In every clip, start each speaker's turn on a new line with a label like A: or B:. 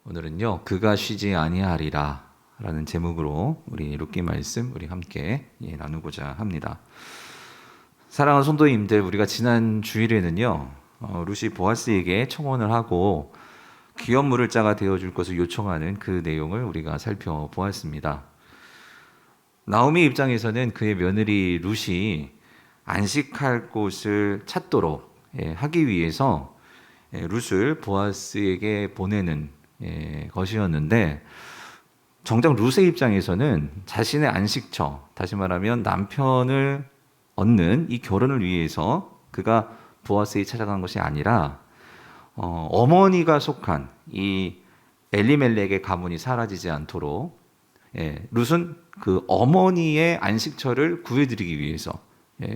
A: 오늘은요, 그가 쉬지 아니하리라 라는 제목으로 우리 룻기 말씀 우리 함께 나누고자 합니다. 사랑하는 성도님들, 우리가 지난 주일에는요, 룻이 보아스에게 청혼을 하고 귀한 물을 자가 되어줄 것을 요청하는 그 내용을 우리가 살펴보았습니다. 나오미 입장에서는 그의 며느리 룻이 안식할 곳을 찾도록 하기 위해서 룻을 보아스에게 보내는 것이었는데, 정작 룻의 입장에서는 자신의 안식처, 다시 말하면 남편을 얻는 이 결혼을 위해서 그가 보아스에 찾아간 것이 아니라 어머니가 속한 이 엘리멜렉의 가문이 사라지지 않도록 룻은 그 어머니의 안식처를 구해드리기 위해서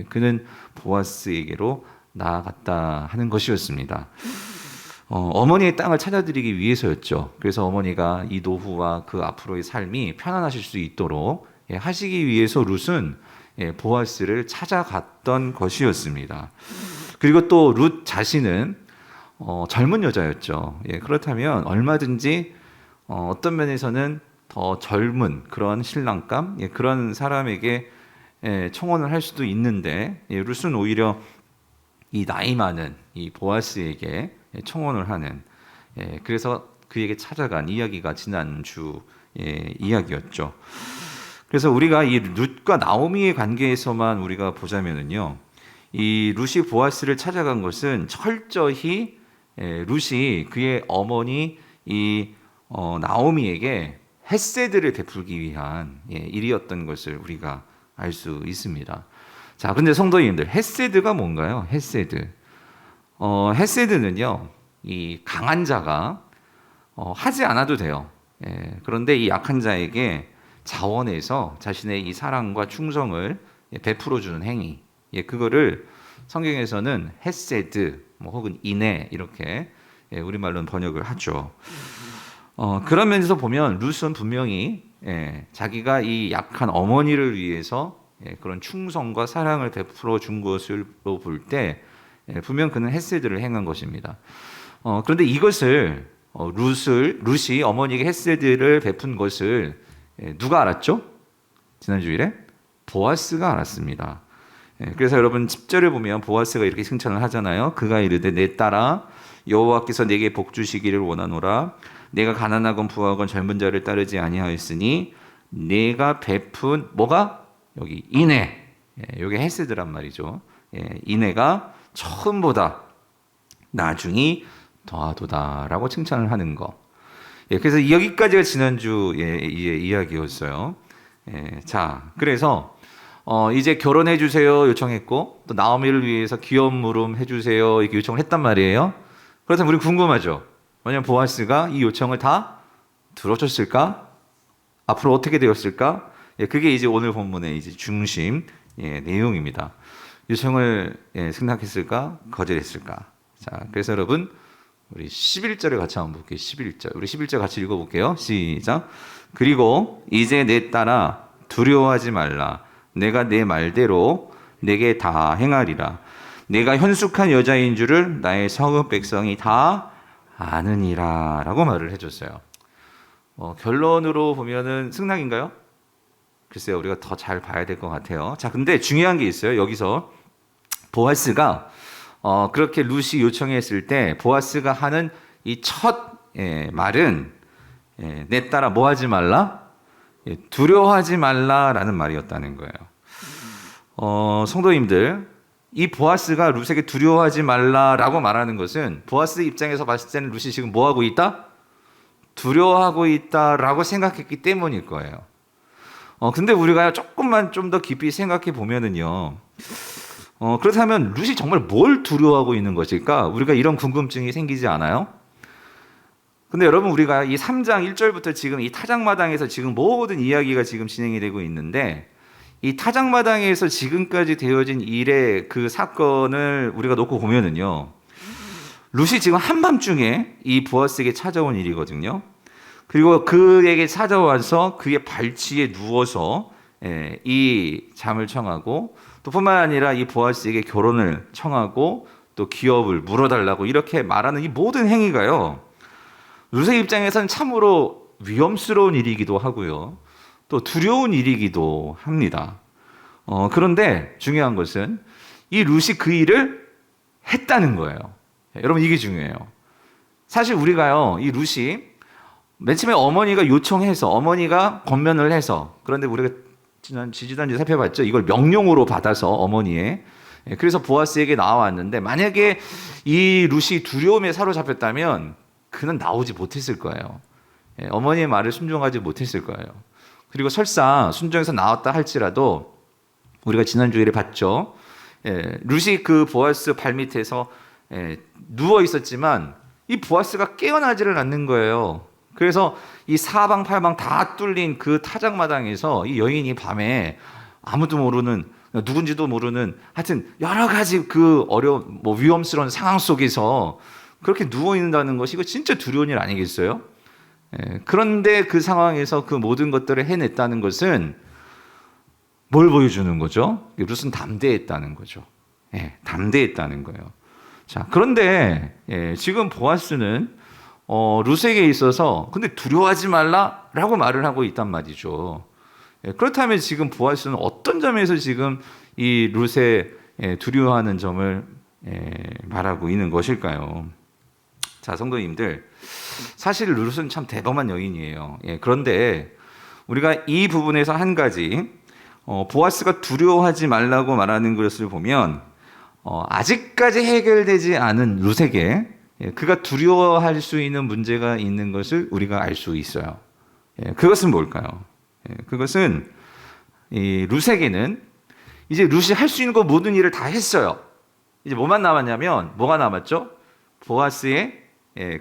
A: 그는 보아스에게로 나아갔다 하는 것이었습니다. 어머니의 땅을 찾아드리기 위해서였죠. 그래서 어머니가 이 노후와 그 앞으로의 삶이 편안하실 수 있도록 하시기 위해서 룻은 보아스를 찾아갔던 것이었습니다. 그리고 또 룻 자신은 젊은 여자였죠. 그렇다면 얼마든지 어떤 면에서는 더 젊은 그런 신랑감, 그런 사람에게 청혼을 할 수도 있는데, 룻은 오히려 이 나이 많은 이 보아스에게 청혼을 하는, 그래서 그에게 찾아간 이야기가 지난주 이야기였죠. 그래서 우리가 이 룻과 나오미의 관계에서만 우리가 보자면은요, 이 룻이 보아스를 찾아간 것은 철저히 룻이 그의 어머니 이 나오미에게 헤세드를 베풀기 위한 일이었던 것을 우리가 알 수 있습니다. 자, 근데 성도님들, 헤세드가 뭔가요? 헤세드. 헤세드는요, 이 강한 자가 하지 않아도 돼요. 그런데 이 약한 자에게 자원해서 자신의 이 사랑과 충성을 베풀어 주는 행위. 그거를 성경에서는 헤세드, 혹은 인애 이렇게 우리말로는 번역을 하죠. 그런 면에서 보면 룻은 분명히 자기가 이 약한 어머니를 위해서 그런 충성과 사랑을 베풀어 준 것으로 볼 때 분명 그는 헤세드를 행한 것입니다. 그런데 이것을 룻이 어머니에게 헤세드를 베푼 것을 누가 알았죠? 지난주일에 보아스가 알았습니다. 그래서 여러분 10절을 보면 보아스가 이렇게 칭찬을 하잖아요. 그가 이르되 내 딸아 여호와께서 내게 복 주시기를 원하노라. 내가 가난하건 부하건 젊은 자를 따르지 아니하였으니 내가 베푼 뭐가? 여기 인애. 여기 헤세드란 말이죠. 인애가 처음보다 나중이 더하도다라고 칭찬을 하는 거. 그래서 여기까지가 지난주 이야기였어요. 자, 그래서 이제 결혼해 주세요 요청했고, 또 나오미를 위해서 기업 물음 해 주세요 이렇게 요청을 했단 말이에요. 그렇다면 우리 궁금하죠. 왜냐면 보아스가 이 요청을 다 들어줬을까? 앞으로 어떻게 되었을까? 그게 이제 오늘 본문의 이제 중심 내용입니다. 요청을 승낙했을까? 거절했을까? 자, 그래서 여러분 우리 11절을 같이 한번 볼게요. 11절. 우리 11절 같이 읽어볼게요. 시작. 그리고 이제 내 딸아 두려워하지 말라. 내가 내 말대로 내게 다 행하리라. 내가 현숙한 여자인 줄을 나의 성읍 백성이 다 아느니라 라고 말을 해줬어요. 결론으로 보면은 승낙인가요? 글쎄요, 우리가 더 잘 봐야 될 것 같아요. 자, 근데 중요한 게 있어요. 여기서 보아스가 그렇게 룻이 요청했을 때 보아스가 하는 이 첫 말은 내 딸아 뭐 하지 말라? 두려워하지 말라라는 말이었다는 거예요. 성도님들, 이 보아스가 룻에게 두려워하지 말라라고 말하는 것은 보아스 입장에서 봤을 때는 룻이 지금 뭐 하고 있다? 두려워하고 있다라고 생각했기 때문일 거예요. 근데 우리가 조금만 좀 더 깊이 생각해 보면은요, 그렇다면 룻이 정말 뭘 두려워하고 있는 것일까? 우리가 이런 궁금증이 생기지 않아요? 근데 여러분, 우리가 이 3장 1절부터 지금 이 타작마당에서 지금 모든 이야기가 지금 진행이 되고 있는데, 이 타작마당에서 지금까지 되어진 일의 그 사건을 우리가 놓고 보면은요, 룻이 지금 한밤중에 이 보아스에게 찾아온 일이거든요. 그리고 그에게 찾아와서 그의 발치에 누워서 이 잠을 청하고, 또 뿐만 아니라 이 보아스에게 결혼을 청하고 또 기업을 물어달라고 이렇게 말하는 이 모든 행위가요, 룻의 입장에서는 참으로 위험스러운 일이기도 하고요. 또 두려운 일이기도 합니다. 그런데 중요한 것은 이 룻이 그 일을 했다는 거예요. 여러분, 이게 중요해요. 사실 우리가요, 이 룻이 맨 처음에 어머니가 요청해서, 어머니가 권면을 해서, 그런데 우리가 지지난주에 살펴봤죠. 이걸 명령으로 받아서 어머니의, 그래서 보아스에게 나와왔는데, 만약에 이 룻이 두려움에 사로잡혔다면 그는 나오지 못했을 거예요. 어머니의 말을 순종하지 못했을 거예요. 그리고 설사 순종해서 나왔다 할지라도 우리가 지난주에 봤죠. 룻이 그 보아스 발밑에서 누워 있었지만 이 보아스가 깨어나지를 않는 거예요. 그래서 이 사방팔방 다 뚫린 그 타작마당에서 이 여인이 밤에 아무도 모르는, 누군지도 모르는, 하여튼 여러 가지 그 어려운, 위험스러운 상황 속에서 그렇게 누워 있는다는 것이 이거 진짜 두려운 일 아니겠어요? 그런데 그 상황에서 그 모든 것들을 해냈다는 것은 뭘 보여주는 거죠? 룻은 담대했다는 거죠. 담대했다는 거예요. 자, 그런데 지금 보아스는 룻에게 있어서 근데 두려워하지 말라라고 말을 하고 있단 말이죠. 그렇다면 지금 보아스는 어떤 점에서 지금 이 룻의 두려워하는 점을 말하고 있는 것일까요? 자, 성도님들, 사실 룻은 참 대범한 여인이에요. 그런데 우리가 이 부분에서 한 가지, 보아스가 두려워하지 말라고 말하는 것을 보면 아직까지 해결되지 않은 룻에게 그가 두려워할 수 있는 문제가 있는 것을 우리가 알 수 있어요. 그것은 뭘까요? 그것은 이 룻에게는 이제 룻이 할 수 있는 거 모든 일을 다 했어요. 이제 뭐만 남았냐면, 뭐가 남았죠? 보아스의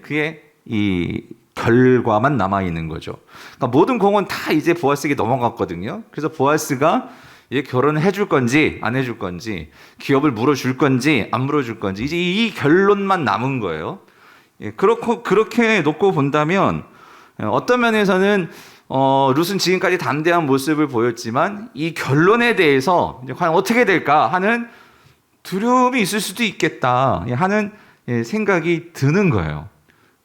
A: 그의 이 결과만 남아 있는 거죠. 그러니까 모든 공은 다 이제 보아스에게 넘어갔거든요. 그래서 보아스가 이제 결혼을 해줄 건지 안 해줄 건지, 기업을 물어줄 건지 안 물어줄 건지, 이제 이 결론만 남은 거예요. 그렇게 놓고 본다면 어떤 면에서는 룻은 지금까지 담대한 모습을 보였지만 이 결론에 대해서 이제 과연 어떻게 될까 하는 두려움이 있을 수도 있겠다 하는 생각이 드는 거예요.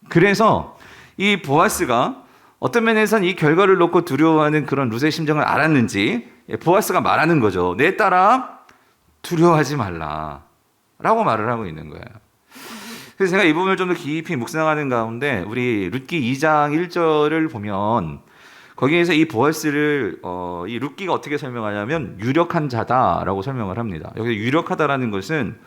A: 그래서 이 보아스가 어떤 면에서는 이 결과를 놓고 두려워하는 그런 룻의 심정을 알았는지 보아스가 말하는 거죠. 내 딸아, 두려워하지 말라 라고 말을 하고 있는 거예요. 그래서 제가 이 부분을 좀 더 깊이 묵상하는 가운데 우리 룻기 2장 1절을 보면 거기에서 이 보아스를 이 룻기가 어떻게 설명하냐면 유력한 자다라고 설명을 합니다. 여기서 유력하다라는 것은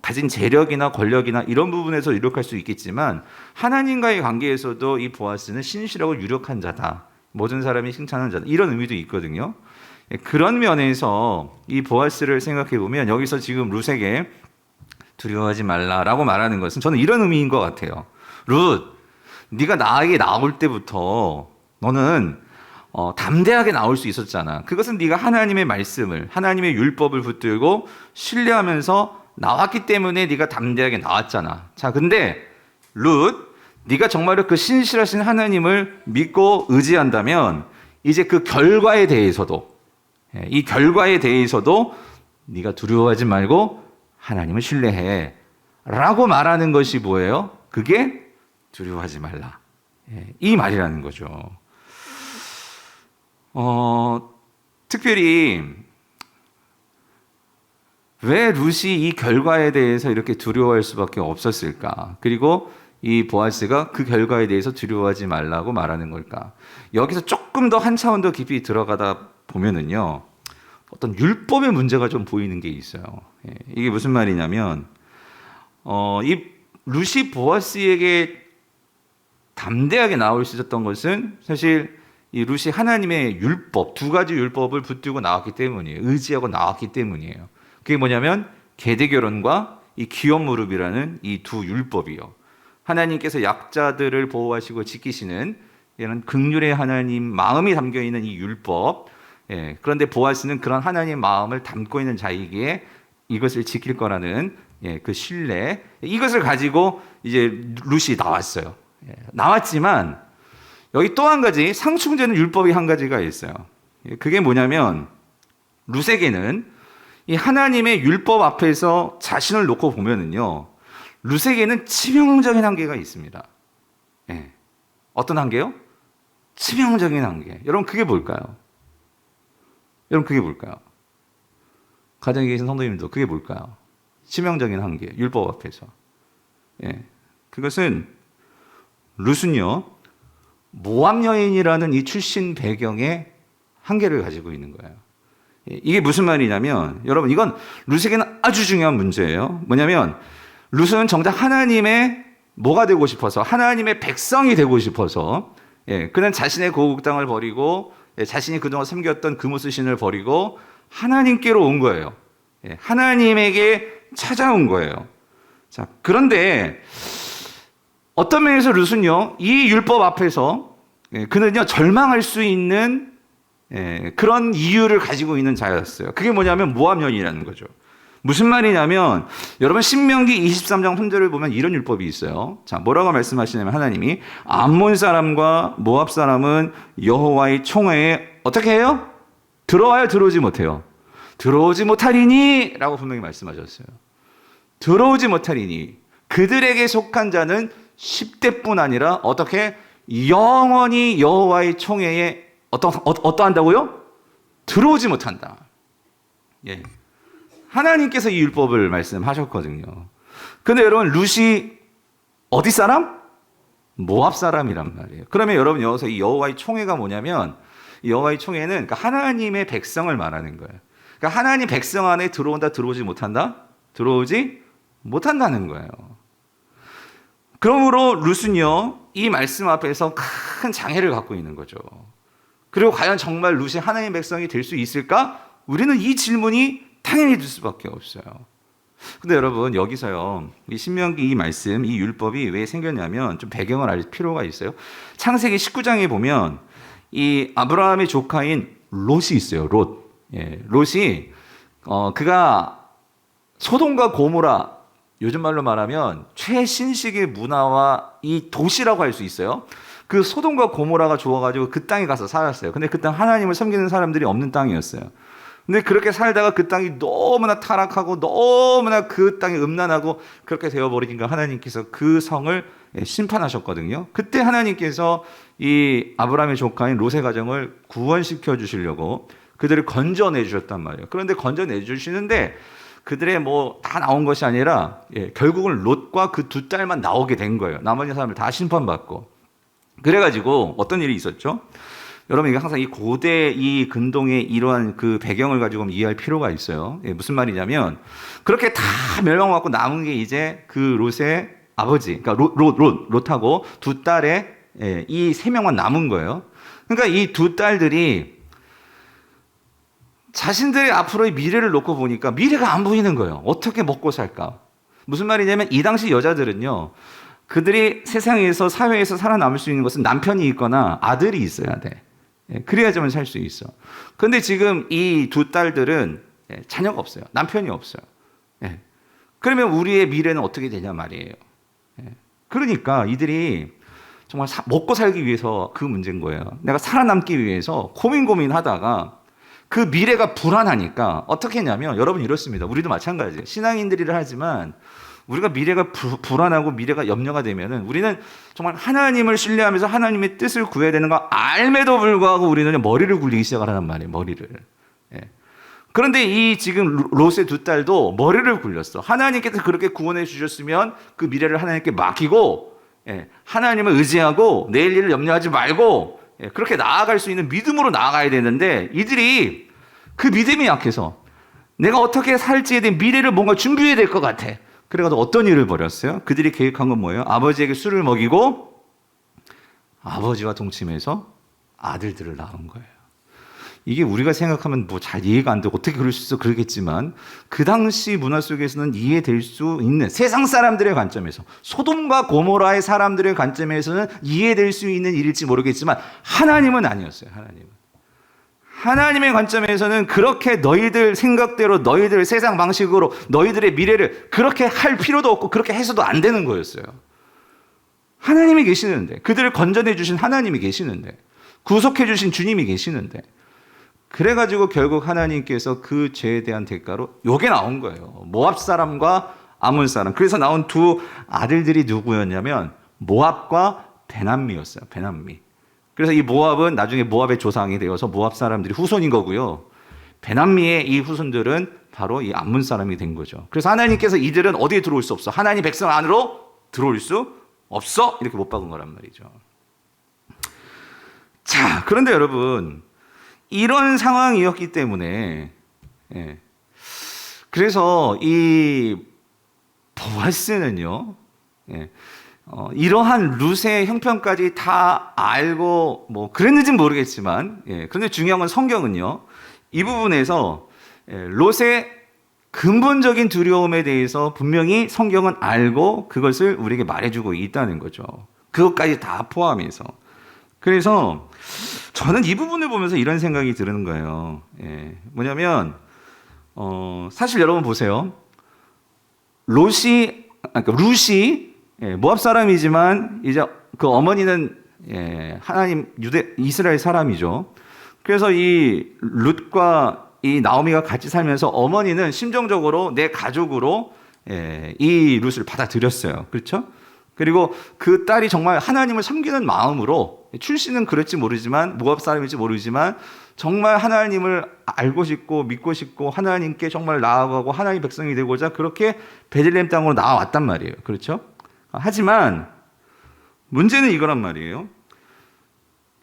A: 가진 재력이나 권력이나 이런 부분에서 유력할 수 있겠지만 하나님과의 관계에서도 이 보아스는 신실하고 유력한 자다. 모든 사람이 칭찬하는 자다. 이런 의미도 있거든요. 그런 면에서 이 보아스를 생각해 보면 여기서 지금 룻에게 두려워하지 말라라고 말하는 것은 저는 이런 의미인 것 같아요. 룻, 네가 나에게 나올 때부터 너는 담대하게 나올 수 있었잖아. 그것은 네가 하나님의 말씀을, 하나님의 율법을 붙들고 신뢰하면서 나왔기 때문에 네가 담대하게 나왔잖아. 자, 근데 룻, 네가 정말로 그 신실하신 하나님을 믿고 의지한다면 이제 그 결과에 대해서도, 이 결과에 대해서도 네가 두려워하지 말고 하나님을 신뢰해 라고 말하는 것이 뭐예요? 그게 두려워하지 말라, 이 말이라는 거죠. 특별히 왜 룻이 이 결과에 대해서 이렇게 두려워할 수밖에 없었을까? 그리고 이 보아스가 그 결과에 대해서 두려워하지 말라고 말하는 걸까? 여기서 조금 더 한 차원 더 깊이 들어가다 보면은요, 어떤 율법의 문제가 좀 보이는 게 있어요. 이게 무슨 말이냐면, 이 룻이 보아스에게 담대하게 나올 수 있었던 것은 사실 이 룻이 하나님의 율법, 두 가지 율법을 붙들고 나왔기 때문이에요. 의지하고 나왔기 때문이에요. 그게 뭐냐면 계대결혼과 이 기업 무릎이라는 이 두 율법이요. 하나님께서 약자들을 보호하시고 지키시는 이런 긍휼의 하나님 마음이 담겨 있는 이 율법. 그런데 보아스는 그런 하나님 마음을 담고 있는 자이기에 이것을 지킬 거라는 그 신뢰, 이것을 가지고 이제 룻이 나왔어요. 나왔지만 여기 또 한 가지 상충되는 율법이 한 가지가 있어요. 그게 뭐냐면 룻에게는 이 하나님의 율법 앞에서 자신을 놓고 보면은요, 룻에게는 치명적인 한계가 있습니다. 예. 어떤 한계요? 치명적인 한계. 여러분 그게 뭘까요? 여러분 그게 뭘까요? 가정에 계신 성도님도 그게 뭘까요? 치명적인 한계, 율법 앞에서. 예. 그것은 룻은요, 모압 여인이라는 이 출신 배경의 한계를 가지고 있는 거예요. 예. 이게 무슨 말이냐면, 여러분 이건 룻에게는 아주 중요한 문제예요. 뭐냐면 룻은 정작 하나님의 뭐가 되고 싶어서, 하나님의 백성이 되고 싶어서, 예, 그는 자신의 고국 땅을 버리고, 예, 자신이 그동안 섬겼던 그모스 신을 버리고 하나님께로 온 거예요. 예, 하나님에게 찾아온 거예요. 자, 그런데 어떤 면에서 룻은요, 이 율법 앞에서, 예, 그는요 절망할 수 있는, 예, 그런 이유를 가지고 있는 자였어요. 그게 뭐냐면 모압 여인이라는 거죠. 무슨 말이냐면, 여러분 신명기 23장 3절을 보면 이런 율법이 있어요. 자, 뭐라고 말씀하시냐면 하나님이 암몬 사람과 모압 사람은 여호와의 총회에 어떻게 해요? 들어와요, 들어오지 못해요? 들어오지 못하리니 라고 분명히 말씀하셨어요. 들어오지 못하리니, 그들에게 속한 자는 10대뿐 아니라 어떻게 영원히 여호와의 총회에 어떠한다고요? 들어오지 못한다. 예. 하나님께서 이 율법을 말씀하셨거든요. 근데 여러분 룻이 어디 사람? 모압 사람이란 말이에요. 그러면 여러분 여기서 이 여호와의 총회가 뭐냐면, 여호와의 총회는 그러니까 하나님의 백성을 말하는 거예요. 그러니까 하나님 백성 안에 들어온다, 들어오지 못한다? 들어오지 못한다는 거예요. 그러므로 룻은요, 이 말씀 앞에서 큰 장애를 갖고 있는 거죠. 그리고 과연 정말 룻이 하나님의 백성이 될 수 있을까? 우리는 이 질문이 당연히 들 수밖에 없어요. 근데 여러분 여기서요, 이 신명기 이 말씀, 이 율법이 왜 생겼냐면 좀 배경을 알 필요가 있어요. 창세기 19장에 보면 이 아브라함의 조카인 롯이 있어요. 롯. 예, 롯이 그가 소돔과 고모라, 요즘 말로 말하면 최신식의 문화와 이 도시라고 할 수 있어요. 그 소돔과 고모라가 좋아가지고 그 땅에 가서 살았어요. 근데 그 땅 하나님을 섬기는 사람들이 없는 땅이었어요. 근데 그렇게 살다가 그 땅이 너무나 타락하고 너무나 그 땅이 음란하고 그렇게 되어버리니까 하나님께서 그 성을 심판하셨거든요. 그때 하나님께서 이 아브라함의 조카인 롯의 가정을 구원시켜 주시려고 그들을 건져내 주셨단 말이에요. 그런데 건져내 주시는데 그들의 뭐 다 나온 것이 아니라, 예, 결국은 롯과 그 두 딸만 나오게 된 거예요. 나머지 사람을 다 심판받고. 그래가지고 어떤 일이 있었죠? 여러분, 이게 항상 이 고대 이 근동의 이러한 그 배경을 가지고 이해할 필요가 있어요. 예, 무슨 말이냐면, 그렇게 다 멸망받고 남은 게 이제 그 롯의 아버지, 그러니까 롯하고 두 딸의, 예, 이 세 명만 남은 거예요. 그러니까 이 두 딸들이 자신들의 앞으로의 미래를 놓고 보니까 미래가 안 보이는 거예요. 어떻게 먹고 살까? 무슨 말이냐면, 이 당시 여자들은요, 그들이 세상에서, 사회에서 살아남을 수 있는 것은 남편이 있거나 아들이 있어야 돼. 그래야지만 살 수 있어. 그런데 지금 이 두 딸들은 자녀가 없어요. 남편이 없어요. 그러면 우리의 미래는 어떻게 되냐 말이에요. 그러니까 이들이 정말 먹고 살기 위해서 그 문제인 거예요. 내가 살아남기 위해서 고민하다가 그 미래가 불안하니까 어떻게 했냐면, 여러분 이렇습니다. 우리도 마찬가지예요. 신앙인들이라 하지만 우리가 미래가 불안하고 미래가 염려가 되면은 우리는 정말 하나님을 신뢰하면서 하나님의 뜻을 구해야 되는 거 알매도 불구하고 우리는 머리를 굴리기 시작하란 말이에요. 머리를. 예. 그런데 이 지금 롯의 두 딸도 머리를 굴렸어. 하나님께서 그렇게 구원해 주셨으면 그 미래를 하나님께 맡기고, 예, 하나님을 의지하고 내일 일을 염려하지 말고, 예, 그렇게 나아갈 수 있는 믿음으로 나아가야 되는데, 이들이 그 믿음이 약해서 내가 어떻게 살지에 대한 미래를 뭔가 준비해야 될 것 같아. 그래가지고 어떤 일을 벌였어요? 그들이 계획한 건 뭐예요? 아버지에게 술을 먹이고 아버지와 동침해서 아들들을 낳은 거예요. 이게 우리가 생각하면 뭐 잘 이해가 안 되고 어떻게 그럴 수 있어 그러겠지만, 그 당시 문화 속에서는 이해될 수 있는, 세상 사람들의 관점에서, 소돔과 고모라의 사람들의 관점에서는 이해될 수 있는 일일지 모르겠지만 하나님은 아니었어요. 하나님의 관점에서는 그렇게 너희들 생각대로, 너희들 세상 방식으로 너희들의 미래를 그렇게 할 필요도 없고 그렇게 해서도 안 되는 거였어요. 하나님이 계시는데, 그들을 건져내 주신 하나님이 계시는데, 구속해 주신 주님이 계시는데, 그래가지고 결국 하나님께서 그 죄에 대한 대가로 요게 나온 거예요. 모압 사람과 아몬 사람. 그래서 나온 두 아들들이 누구였냐면 모압과 베남미였어요. 베남미. 그래서 이 모압은 나중에 모압의 조상이 되어서 모압 사람들이 후손인 거고요. 베남미의 이 후손들은 바로 이 암몬 사람이 된 거죠. 그래서 하나님께서 이들은 어디에 들어올 수 없어. 하나님 백성 안으로 들어올 수 없어. 이렇게 못 박은 거란 말이죠. 자, 그런데 여러분, 이런 상황이었기 때문에, 그래서 이 보아스는요, 이러한 룻의 형편까지 다 알고 뭐 그랬는지는 모르겠지만, 그런데 중요한 건 성경은요, 이 부분에서 롯의 근본적인 두려움에 대해서 분명히 성경은 알고 그것을 우리에게 말해주고 있다는 거죠. 그것까지 다 포함해서. 그래서 저는 이 부분을 보면서 이런 생각이 드는 거예요. 뭐냐면 사실 여러분 보세요. 룻이 모압 사람이지만 이제 그 어머니는 하나님 이스라엘 사람이죠. 그래서 이 룻과 이 나오미가 같이 살면서 어머니는 심정적으로 내 가족으로 이 룻을 받아들였어요. 그렇죠? 그리고 그 딸이 정말 하나님을 섬기는 마음으로 출신은 그럴지 모르지만 모압 사람일지 모르지만 정말 하나님을 알고 싶고 믿고 싶고 하나님께 정말 나아가고 하나님 백성이 되고자 그렇게 베들레헴 땅으로 나와왔단 말이에요. 그렇죠? 하지만 문제는 이거란 말이에요.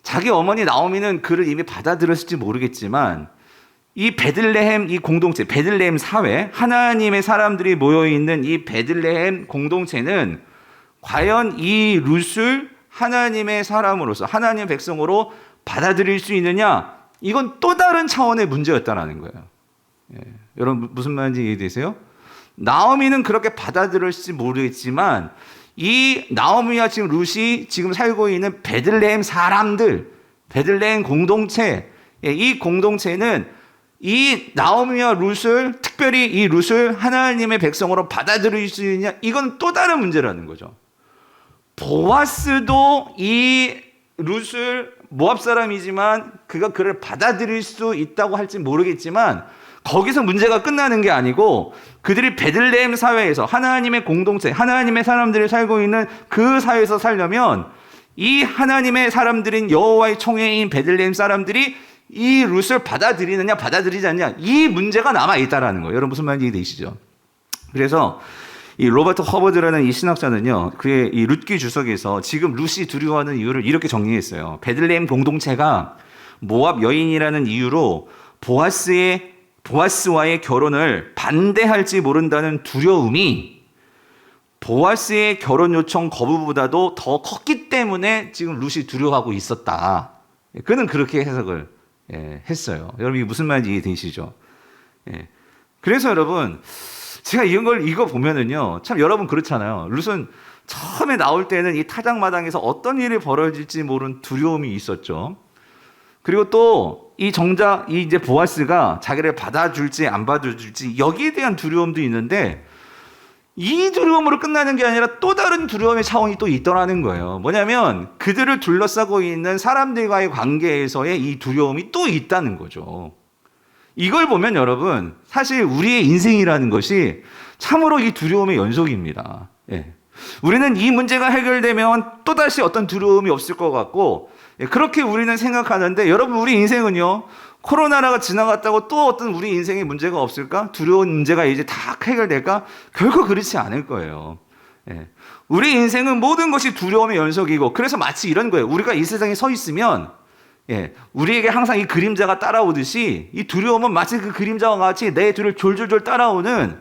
A: 자기 어머니 나오미는 그를 이미 받아들였을지 모르겠지만 이 베들레헴 이 공동체, 베들레헴 사회, 하나님의 사람들이 모여있는 이 베들레헴 공동체는 과연 이 룻을 하나님의 사람으로서 하나님의 백성으로 받아들일 수 있느냐? 이건 또 다른 차원의 문제였다는 거예요. 여러분 무슨 말인지 이해되세요? 나오미는 그렇게 받아들일지 모르겠지만 이 나오미와 지금 룻이 지금 살고 있는 베들레헴 사람들, 베들레헴 공동체, 이 공동체는 이 나오미와 룻을 특별히 이 룻을 하나님의 백성으로 받아들일 수 있느냐? 이건 또 다른 문제라는 거죠. 보아스도 이 룻을 모압 사람이지만 그가 그를 받아들일 수 있다고 할지 모르겠지만 거기서 문제가 끝나는 게 아니고 그들이 베들레헴 사회에서 하나님의 공동체, 하나님의 사람들이 살고 있는 그 사회에서 살려면 이 하나님의 사람들인 여호와의 총회인 베들레헴 사람들이 이 룻을 받아들이느냐 받아들이지 않느냐 이 문제가 남아있다라는 거예요. 여러분 무슨 말인지 이해되시죠? 그래서 이 로버트 허버드라는 이 신학자는요, 그의 이 룻기 주석에서 지금 룻이 두려워하는 이유를 이렇게 정리했어요. 베들레헴 공동체가 모압 여인이라는 이유로 보아스와의 결혼을 반대할지 모른다는 두려움이 보아스의 결혼 요청 거부보다도 더 컸기 때문에 지금 룻이 두려워하고 있었다. 그는 그렇게 해석을 했어요. 여러분 이게 무슨 말인지 이해되시죠? 그래서 여러분 제가 이거 보면은요, 참 여러분 그렇잖아요. 룻은 처음에 나올 때는 이 타작마당에서 어떤 일이 벌어질지 모르는 두려움이 있었죠. 그리고 또 이 정작 이 이제 보아스가 자기를 받아줄지 안 받아줄지 여기에 대한 두려움도 있는데 이 두려움으로 끝나는 게 아니라 또 다른 두려움의 차원이 또 있더라는 거예요. 뭐냐면 그들을 둘러싸고 있는 사람들과의 관계에서의 이 두려움이 또 있다는 거죠. 이걸 보면 여러분 사실 우리의 인생이라는 것이 참으로 이 두려움의 연속입니다. 우리는 이 문제가 해결되면 또다시 어떤 두려움이 없을 것 같고 그렇게 우리는 생각하는데 여러분 우리 인생은요 코로나가 지나갔다고 또 어떤 우리 인생에 문제가 없을까? 두려운 문제가 이제 다 해결될까? 결코 그렇지 않을 거예요. 우리 인생은 모든 것이 두려움의 연속이고 그래서 마치 이런 거예요. 우리가 이 세상에 서 있으면 우리에게 항상 이 그림자가 따라오듯이 이 두려움은 마치 그 그림자와 같이 내 뒤를 졸졸졸 따라오는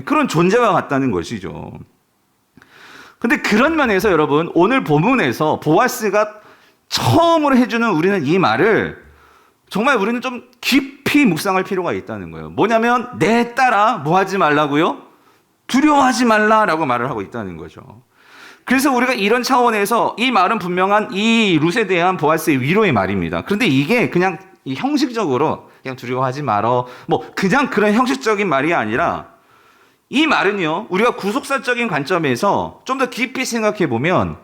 A: 그런 존재와 같다는 것이죠. 근데 그런 면에서 여러분 오늘 본문에서 보아스가 처음으로 해주는 우리는 이 말을 정말 우리는 좀 깊이 묵상할 필요가 있다는 거예요. 뭐냐면 내 딸아 뭐 하지 말라고요? 두려워하지 말라라고 말을 하고 있다는 거죠. 그래서 우리가 이런 차원에서 이 말은 분명한 이 룻에 대한 보아스의 위로의 말입니다. 그런데 이게 그냥 형식적으로 그냥 두려워하지 말어 뭐 그냥 그런 형식적인 말이 아니라 이 말은요 우리가 구속사적인 관점에서 좀 더 깊이 생각해 보면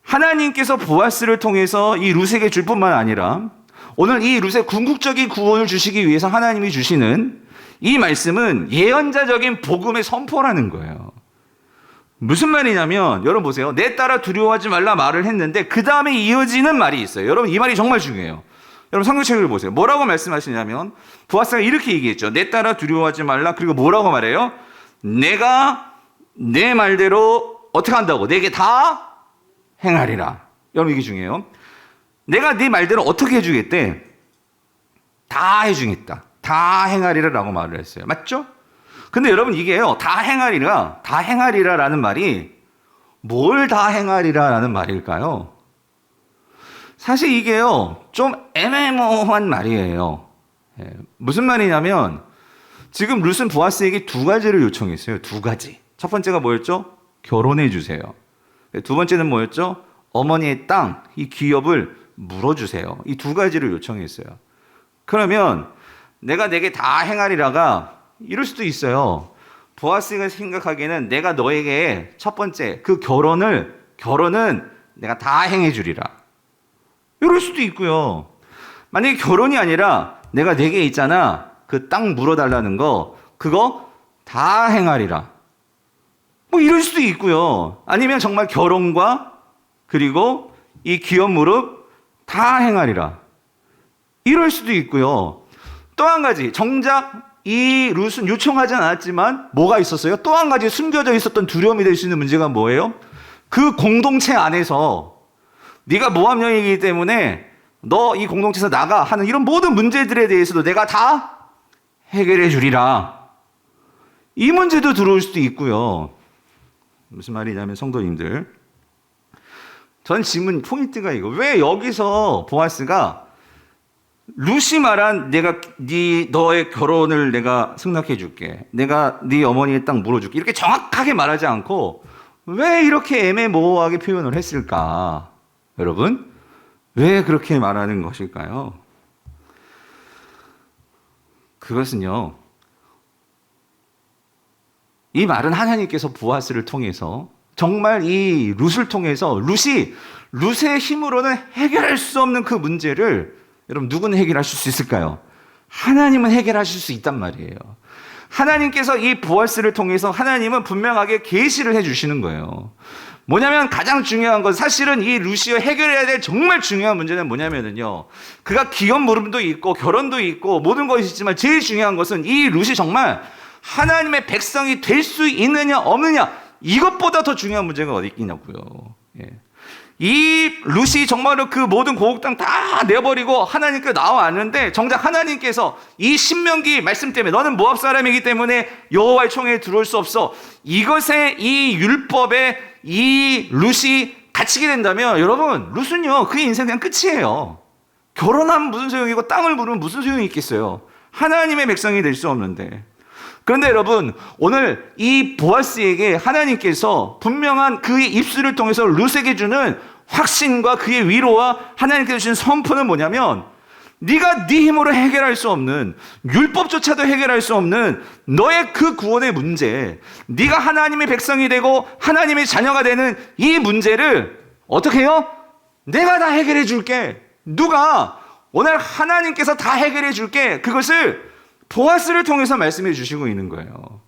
A: 하나님께서 보아스를 통해서 이 룻에게 줄 뿐만 아니라 오늘 이 룻의 궁극적인 구원을 주시기 위해서 하나님이 주시는 이 말씀은 예언자적인 복음의 선포라는 거예요. 무슨 말이냐면 여러분 보세요. 내 딸아 두려워하지 말라 말을 했는데 그 다음에 이어지는 말이 있어요. 여러분 이 말이 정말 중요해요. 여러분 성경책을 보세요. 뭐라고 말씀하시냐면 보아스가 이렇게 얘기했죠. 내 딸아 두려워하지 말라. 그리고 뭐라고 말해요? 내가 내 말대로 어떻게 한다고? 내게 다 행하리라. 여러분 이게 중요해요. 내가 네 말대로 어떻게 해주겠대? 다 해주겠다. 다 행하리라 라고 말을 했어요. 맞죠? 근데 여러분 이게요. 다 행하리라 라는 말이 뭘 다 행하리라 라는 말일까요? 사실 이게요. 좀 애매모호한 말이에요. 무슨 말이냐면 지금 룻은 보아스에게 두 가지를 요청했어요. 두 가지. 첫 번째가 뭐였죠? 결혼해 주세요. 두 번째는 뭐였죠? 어머니의 땅, 이 기업을 물어주세요. 이 두 가지를 요청했어요. 그러면 내가 내게 다 행하리라가 이럴 수도 있어요. 보아스가 생각하기에는 내가 너에게 첫 번째 그 결혼은 내가 다 행해 주리라. 이럴 수도 있고요. 만약에 결혼이 아니라 내가 내게 있잖아. 그 땅 물어달라는 거 그거 다 행하리라. 뭐 이럴 수도 있고요. 아니면 정말 결혼과 그리고 이 기업 무릎 다 행하리라. 이럴 수도 있고요. 또 한 가지 정작 이 룻은 요청하지 않았지만 뭐가 있었어요? 또 한 가지 숨겨져 있었던 두려움이 될 수 있는 문제가 뭐예요? 그 공동체 안에서 네가 모함령이기 때문에 너 이 공동체에서 나가 하는 이런 모든 문제들에 대해서도 내가 다 해결해 주리라. 이 문제도 들어올 수도 있고요. 무슨 말이냐면 성도님들, 전 질문 포인트가 이거. 왜 여기서 보아스가 룻이 말한 내가 너의 결혼을 내가 승낙해 줄게. 내가 네 어머니의 땅 물어줄게. 이렇게 정확하게 말하지 않고 왜 이렇게 애매모호하게 표현을 했을까? 여러분, 왜 그렇게 말하는 것일까요? 그것은요, 이 말은 하나님께서 보아스를 통해서 정말 이 룻을 통해서 룻의 힘으로는 해결할 수 없는 그 문제를 여러분 누구는 해결하실 수 있을까요? 하나님은 해결하실 수 있단 말이에요. 하나님께서 이 보아스를 통해서 하나님은 분명하게 계시를 해주시는 거예요. 뭐냐면 가장 중요한 건 사실은 이 룻이 해결해야 될 정말 중요한 문제는 뭐냐면요. 그가 기업 물음도 있고 결혼도 있고 모든 것이 있지만 제일 중요한 것은 이 룻이 정말 하나님의 백성이 될 수 있느냐 없느냐 이것보다 더 중요한 문제가 어디 있냐고요. 이 룻이 정말로 그 모든 고국 땅 다 내버리고 하나님께 나와왔는데 정작 하나님께서 이 신명기 말씀 때문에 너는 모압 사람이기 때문에 여호와의 총회에 들어올 수 없어. 이것에 이 율법에 이 룻이 갇히게 된다면 여러분 룻은요 그의 인생 그냥 끝이에요. 결혼하면 무슨 소용이고 땅을 물으면 무슨 소용이 있겠어요. 하나님의 백성이 될 수 없는데. 그런데 여러분 오늘 이 보아스에게 하나님께서 분명한 그의 입술을 통해서 룻에게 주는 확신과 그의 위로와 하나님께서 주신 선포는 뭐냐면 네가 네 힘으로 해결할 수 없는 율법조차도 해결할 수 없는 너의 그 구원의 문제, 네가 하나님의 백성이 되고 하나님의 자녀가 되는 이 문제를 어떻게 해요? 내가 다 해결해 줄게. 누가? 오늘 하나님께서 다 해결해 줄게. 그것을 보아스를 통해서 말씀해 주시고 있는 거예요.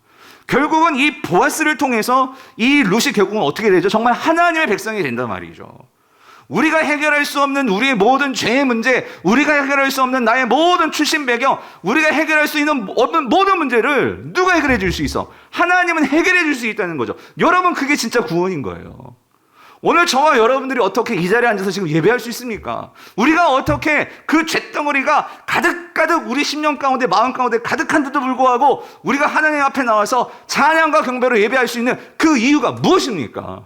A: 결국은 이 보아스를 통해서 이 룻이 결국은 어떻게 되죠? 정말 하나님의 백성이 된단 말이죠. 우리가 해결할 수 없는 우리의 모든 죄의 문제, 우리가 해결할 수 없는 나의 모든 출신 배경, 우리가 해결할 수 있는 모든 문제를 누가 해결해 줄 수 있어? 하나님은 해결해 줄 수 있다는 거죠. 여러분 그게 진짜 구원인 거예요. 오늘 저와 여러분들이 어떻게 이 자리에 앉아서 지금 예배할 수 있습니까? 우리가 어떻게 그 잿덩어리가 가득가득 우리 심령 가운데 마음 가운데 가득한데도 불구하고 우리가 하나님 앞에 나와서 찬양과 경배로 예배할 수 있는 그 이유가 무엇입니까?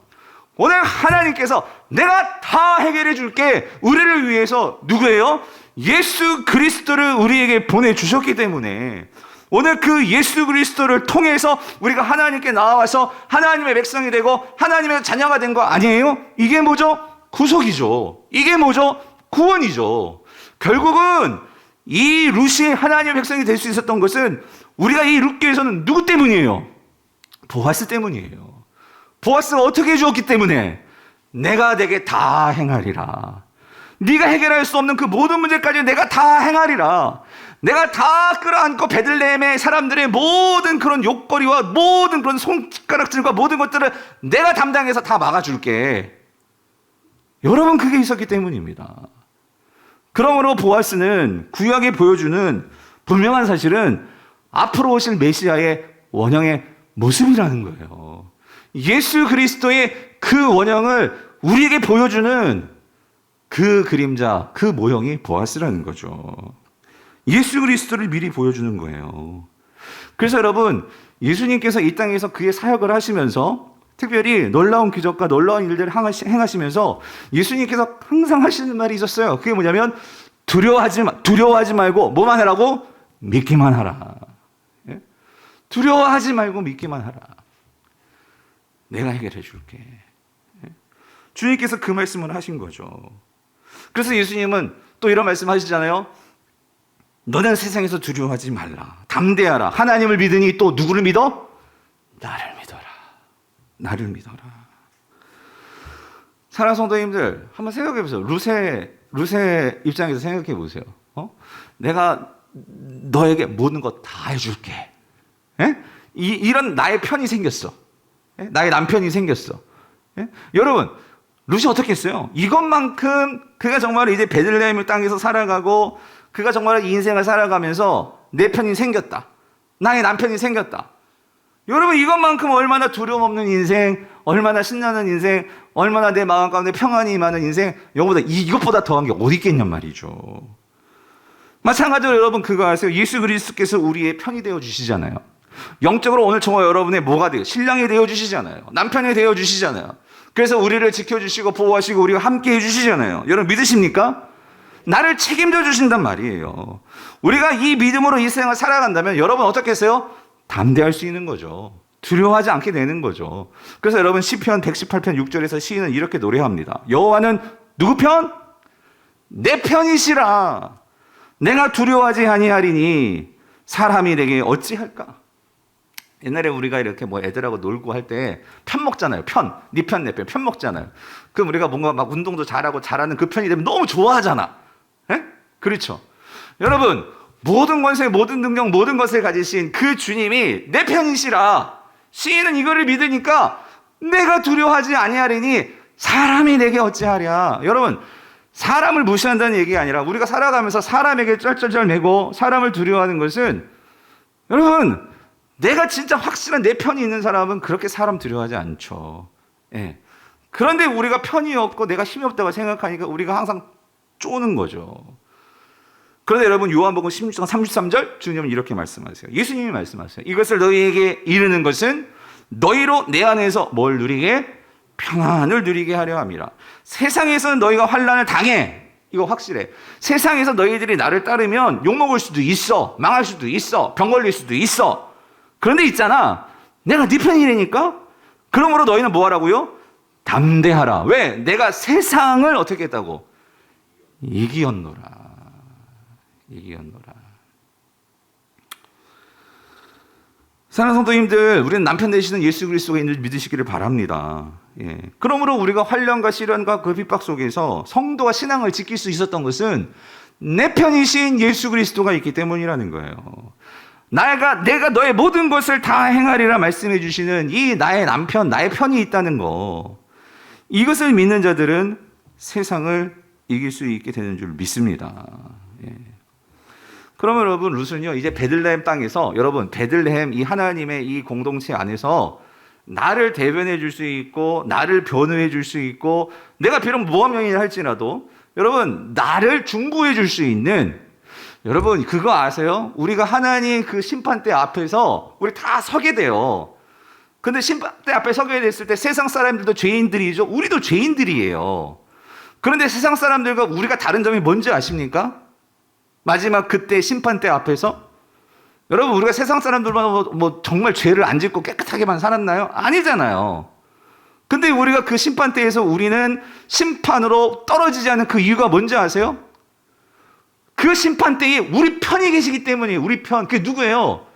A: 오늘 하나님께서 내가 다 해결해 줄게. 우리를 위해서 누구예요? 예수 그리스도를 우리에게 보내주셨기 때문에 오늘 그 예수 그리스도를 통해서 우리가 하나님께 나와서 하나님의 백성이 되고 하나님의 자녀가 된 거 아니에요? 이게 뭐죠? 구속이죠. 이게 뭐죠? 구원이죠. 결국은 이 룻이 하나님의 백성이 될 수 있었던 것은 우리가 이 룻교에서는 누구 때문이에요? 보아스 때문이에요. 보아스가 어떻게 해주었기 때문에 내가 내게 다 행하리라. 네가 해결할 수 없는 그 모든 문제까지 내가 다 행하리라. 내가 다 끌어안고 베들레헴의 사람들의 모든 그런 욕거리와 모든 그런 손가락질과 모든 것들을 내가 담당해서 다 막아줄게. 여러분, 그게 있었기 때문입니다. 그러므로 보아스는 구약에 보여주는 분명한 사실은 앞으로 오실 메시아의 원형의 모습이라는 거예요. 예수 그리스도의 그 원형을 우리에게 보여주는 그 그림자, 그 모형이 보아스라는 거죠. 예수 그리스도를 미리 보여주는 거예요. 그래서 여러분, 예수님께서 이 땅에서 그의 사역을 하시면서 특별히 놀라운 기적과 놀라운 일들을 행하시면서 예수님께서 항상 하시는 말이 있었어요. 그게 뭐냐면 두려워하지 말고 뭐만 하라고? 믿기만 하라. 예? 두려워하지 말고 믿기만 하라. 내가 해결해 줄게. 예? 주님께서 그 말씀을 하신 거죠. 그래서 예수님은 또 이런 말씀 하시잖아요. 너는 세상에서 두려워하지 말라. 담대하라. 하나님을 믿으니 또 누구를 믿어? 나를 믿어라. 나를 믿어라. 사랑하는 성도님들, 한번 생각해 보세요. 루세 입장에서 생각해 보세요. 내가 너에게 모든 것 다 해줄게. 예? 이런 나의 편이 생겼어. 예? 나의 남편이 생겼어. 예? 여러분, 루시 어떻게 했어요? 이것만큼 그가 정말 이제 베들레헴 땅에서 살아가고 그가 정말 이 인생을 살아가면서 내 편이 생겼다. 나의 남편이 생겼다. 여러분, 이것만큼 얼마나 두려움 없는 인생, 얼마나 신나는 인생, 얼마나 내 마음 가운데 평안이 임하는 인생, 이것보다 더한 게 어디 있겠냔 말이죠. 마찬가지로 여러분 그거 아세요? 예수 그리스도께서 우리의 편이 되어 주시잖아요. 영적으로 오늘 저와 여러분의 뭐가 돼요? 신랑이 되어 주시잖아요. 남편이 되어 주시잖아요. 그래서 우리를 지켜주시고 보호하시고 우리가 함께 해주시잖아요. 여러분 믿으십니까? 나를 책임져 주신단 말이에요. 우리가 이 믿음으로 이 세상을 살아간다면 여러분 어떻게 했어요? 담대할 수 있는 거죠. 두려워하지 않게 되는 거죠. 그래서 여러분 시편 118편 6절에서 시인은 이렇게 노래합니다. 여호와는 누구 편? 내 편이시라. 내가 두려워하지 아니하리니 사람이 내게 어찌할까? 옛날에 우리가 이렇게 뭐 애들하고 놀고 할 때 편 먹잖아요. 편. 네 편, 내 편. 편 먹잖아요. 그럼 우리가 뭔가 막 운동도 잘하고 잘하는 그 편이 되면 너무 좋아하잖아. 예? 그렇죠. 여러분, 모든 권세, 모든 능력, 모든 것을 가지신 그 주님이 내 편이시라. 시인은 이거를 믿으니까 내가 두려워하지 아니하리니 사람이 내게 어찌하랴. 여러분, 사람을 무시한다는 얘기가 아니라 우리가 살아가면서 사람에게 쩔쩔쩔 매고 사람을 두려워하는 것은 여러분, 내가 진짜 확실한 내 편이 있는 사람은 그렇게 사람 두려워하지 않죠. 예. 그런데 우리가 편이 없고 내가 힘이 없다고 생각하니까 우리가 항상 쪼는 거죠. 그런데 여러분 요한복음 16장 33절 주님은 이렇게 말씀하세요. 예수님이 말씀하세요. 이것을 너희에게 이르는 것은 너희로 내 안에서 뭘 누리게? 평안을 누리게 하려 함이라. 세상에서는 너희가 환난을 당해. 이거 확실해. 세상에서 너희들이 나를 따르면 욕먹을 수도 있어. 망할 수도 있어. 병 걸릴 수도 있어. 그런데 있잖아. 내가 네 편이라니까? 그러므로 너희는 뭐 하라고요? 담대하라. 왜? 내가 세상을 어떻게 했다고? 이기었노라. 이기었노라. 사랑하는 성도님들, 우리는 남편 되시는 예수 그리스도가 있는 줄 믿으시기를 바랍니다. 예. 그러므로 우리가 환난과 시련과 그 핍박 속에서 성도와 신앙을 지킬 수 있었던 것은 내 편이신 예수 그리스도가 있기 때문이라는 거예요. 내가 너의 모든 것을 다 행하리라 말씀해 주시는 이 나의 남편, 나의 편이 있다는 거. 이것을 믿는 자들은 세상을 이길 수 있게 되는 줄 믿습니다. 예. 그러면 여러분, 룻은요, 이제 베들레헴 땅에서, 여러분, 베들레헴 이 하나님의 이 공동체 안에서 나를 대변해 줄 수 있고, 나를 변호해 줄 수 있고, 내가 비록 모함형이라 할지라도, 여러분, 나를 중보해 줄 수 있는, 여러분, 그거 아세요? 우리가 하나님 그 심판대 앞에서 우리 다 서게 돼요. 근데 심판대 앞에 서게 됐을 때 세상 사람들도 죄인들이죠. 우리도 죄인들이에요. 그런데 세상 사람들과 우리가 다른 점이 뭔지 아십니까? 마지막 그때 심판대 앞에서 여러분, 우리가 세상 사람들만 뭐 정말 죄를 안 짓고 깨끗하게만 살았나요? 아니잖아요. 근데 우리가 그 심판대에서 우리는 심판으로 떨어지지 않는 그 이유가 뭔지 아세요? 그 심판대에 우리 편이 계시기 때문이에요. 우리 편. 그게 누구예요?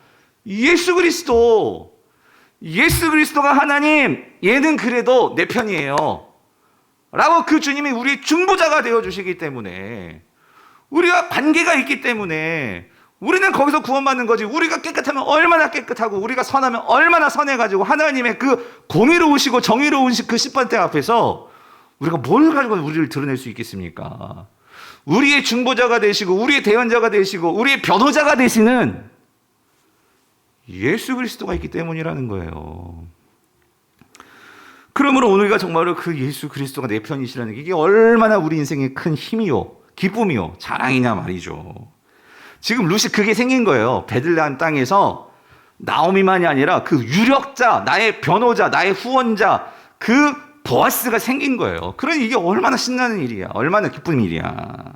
A: 예수 그리스도. 예수 그리스도가 하나님, 얘는 그래도 내 편이에요 라고 그 주님이 우리의 중보자가 되어주시기 때문에, 우리가 관계가 있기 때문에 우리는 거기서 구원받는 거지. 우리가 깨끗하면 얼마나 깨끗하고 우리가 선하면 얼마나 선해가지고 하나님의 그 공의로우시고 정의로운 그 심판대 앞에서 우리가 뭘 가지고 우리를 드러낼 수 있겠습니까? 우리의 중보자가 되시고 우리의 대언자가 되시고 우리의 변호자가 되시는 예수 그리스도가 있기 때문이라는 거예요. 그러므로 오늘가 정말로 그 예수 그리스도가 내 편이시라는 게 이게 얼마나 우리 인생의 큰 힘이요, 기쁨이요, 자랑이냐 말이죠. 지금 룻이 그게 생긴 거예요. 베들레헴 땅에서 나오미만이 아니라 그 유력자, 나의 변호자, 나의 후원자, 그 보아스가 생긴 거예요. 그러니 이게 얼마나 신나는 일이야. 얼마나 기쁜 일이야.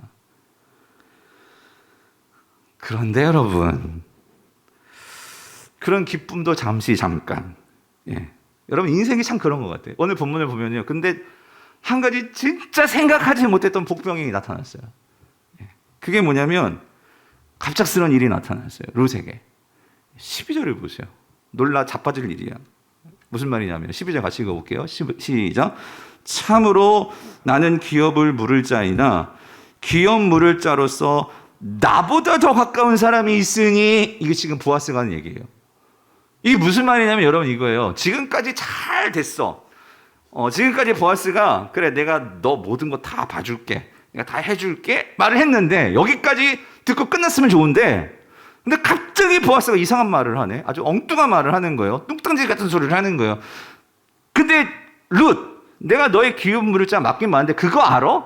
A: 그런데 여러분, 그런 기쁨도 잠시 잠깐. 예. 여러분 인생이 참 그런 것 같아요. 오늘 본문을 보면요. 근데 한 가지 진짜 생각하지 못했던 복병이 나타났어요. 예. 그게 뭐냐면 갑작스러운 일이 나타났어요. 룻에게. 12절을 보세요. 놀라 자빠질 일이야. 무슨 말이냐면 12절 같이 읽어볼게요. 시작. 참으로 나는 기업을 물을 자이나 기업 물을 자로서 나보다 더 가까운 사람이 있으니, 이게 지금 보아스가 하는 얘기예요. 이게 무슨 말이냐면 여러분 이거예요. 지금까지 잘 됐어. 지금까지 보아스가 그래 내가 너 모든 거 다 봐줄게, 내가 다 해줄게 말을 했는데 여기까지 듣고 끝났으면 좋은데, 근데 갑자기 보아스가 이상한 말을 하네. 아주 엉뚱한 말을 하는 거예요. 뚱땅지 같은 소리를 하는 거예요. 근데 룻, 내가 너의 기업 물을 자 맡긴 많은데 그거 알아?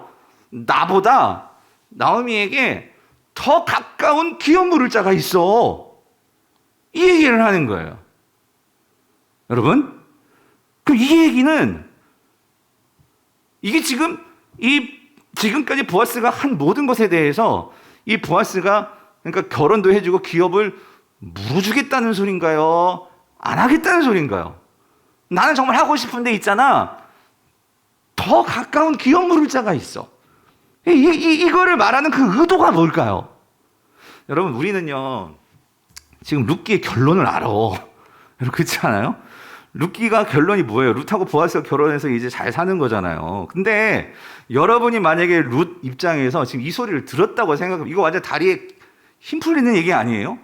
A: 나보다 나오미에게 더 가까운 기업 물을 자가 있어. 이 얘기를 하는 거예요. 여러분, 그럼 이 얘기는 이게 지금까지 보아스가 한 모든 것에 대해서 이 보아스가 그러니까 결혼도 해주고 기업을 물어주겠다는 소린가요? 안 하겠다는 소린가요? 나는 정말 하고 싶은데 있잖아. 더 가까운 기업 물을 자가 있어. 이거를 말하는 그 의도가 뭘까요? 여러분, 우리는요, 지금 룻기의 결론을 알아. 여러분, 그렇지 않아요? 룻기가 결론이 뭐예요? 룻하고 보아스가 결혼해서 이제 잘 사는 거잖아요. 근데 여러분이 만약에 룻 입장에서 지금 이 소리를 들었다고 생각하면 이거 완전 다리에 힘 풀리는 얘기 아니에요?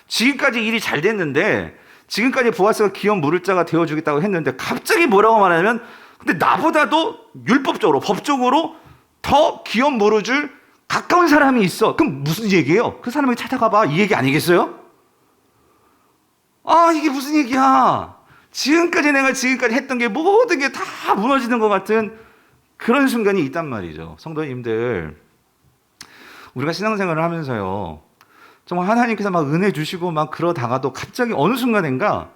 A: 지금까지 일이 잘 됐는데, 지금까지 보아스가 기업 물을 자가 되어주겠다고 했는데 갑자기 뭐라고 말하냐면, 근데 나보다도 율법적으로, 법적으로 더 기업 물어줄 가까운 사람이 있어. 그럼 무슨 얘기예요? 그 사람에게 찾아가봐. 이 얘기 아니겠어요? 아, 이게 무슨 얘기야? 지금까지 했던 게 모든 게 다 무너지는 것 같은 그런 순간이 있단 말이죠. 성도님들, 우리가 신앙생활을 하면서요, 정말 하나님께서 막 은혜 주시고 막 그러다가도 갑자기 어느 순간인가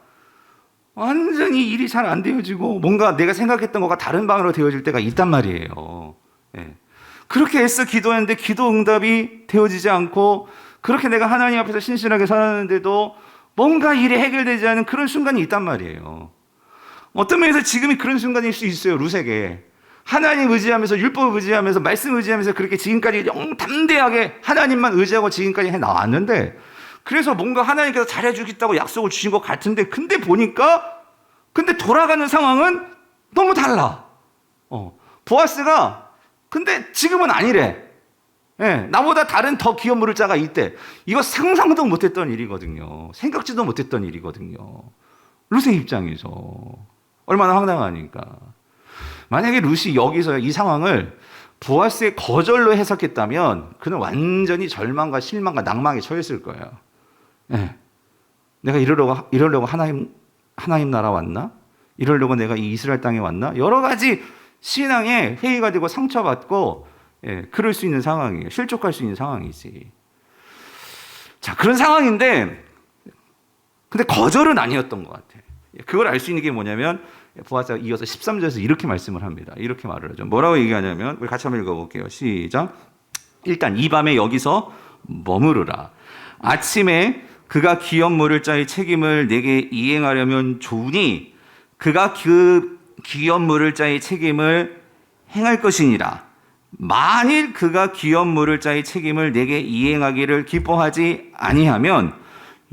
A: 완전히 일이 잘 안 되어지고 뭔가 내가 생각했던 것과 다른 방향으로 되어질 때가 있단 말이에요. 예. 그렇게 애써 기도했는데 기도 응답이 되어지지 않고, 그렇게 내가 하나님 앞에서 신실하게 살았는데도 뭔가 일이 해결되지 않은 그런 순간이 있단 말이에요. 어떤 면에서 지금이 그런 순간일 수 있어요. 룻에게 하나님 의지하면서, 율법 의지하면서, 말씀 의지하면서 그렇게 지금까지 담대하게 하나님만 의지하고 지금까지 해나왔는데, 그래서 뭔가 하나님께서 잘해주겠다고 약속을 주신 것 같은데, 근데 돌아가는 상황은 너무 달라. 보아스가 근데 지금은 아니래. 예, 나보다 다른 더 기업 물을 자가 있대. 이거 상상도 못했던 일이거든요. 생각지도 못했던 일이거든요. 룻의 입장에서 얼마나 황당하니까. 만약에 룻이 여기서 이 상황을 보아스의 거절로 해석했다면 그는 완전히 절망과 실망과 낭망에 처했을 거예요. 예, 내가 이러려고 하나님 나라 왔나? 이러려고 내가 이 이스라엘 땅에 왔나? 여러 가지 신앙에 회의가 되고 상처받고, 예, 그럴 수 있는 상황이에요. 실족할 수 있는 상황이지. 자, 그런 상황인데, 근데 거절은 아니었던 것 같아요. 그걸 알 수 있는 게 뭐냐면, 보아스가 이어서 13절에서 이렇게 말씀을 합니다. 이렇게 말을 하죠. 뭐라고 얘기하냐면, 우리 같이 한번 읽어볼게요. 시작. 일단 이 밤에 여기서 머무르라. 아침에 그가 기업 물을 자의 책임을 내게 이행하려면 좋으니 그가 그 기업 물을 자의 책임을 행할 것이니라. 만일 그가 기업 물을 자의 책임을 내게 이행하기를 기뻐하지 아니하면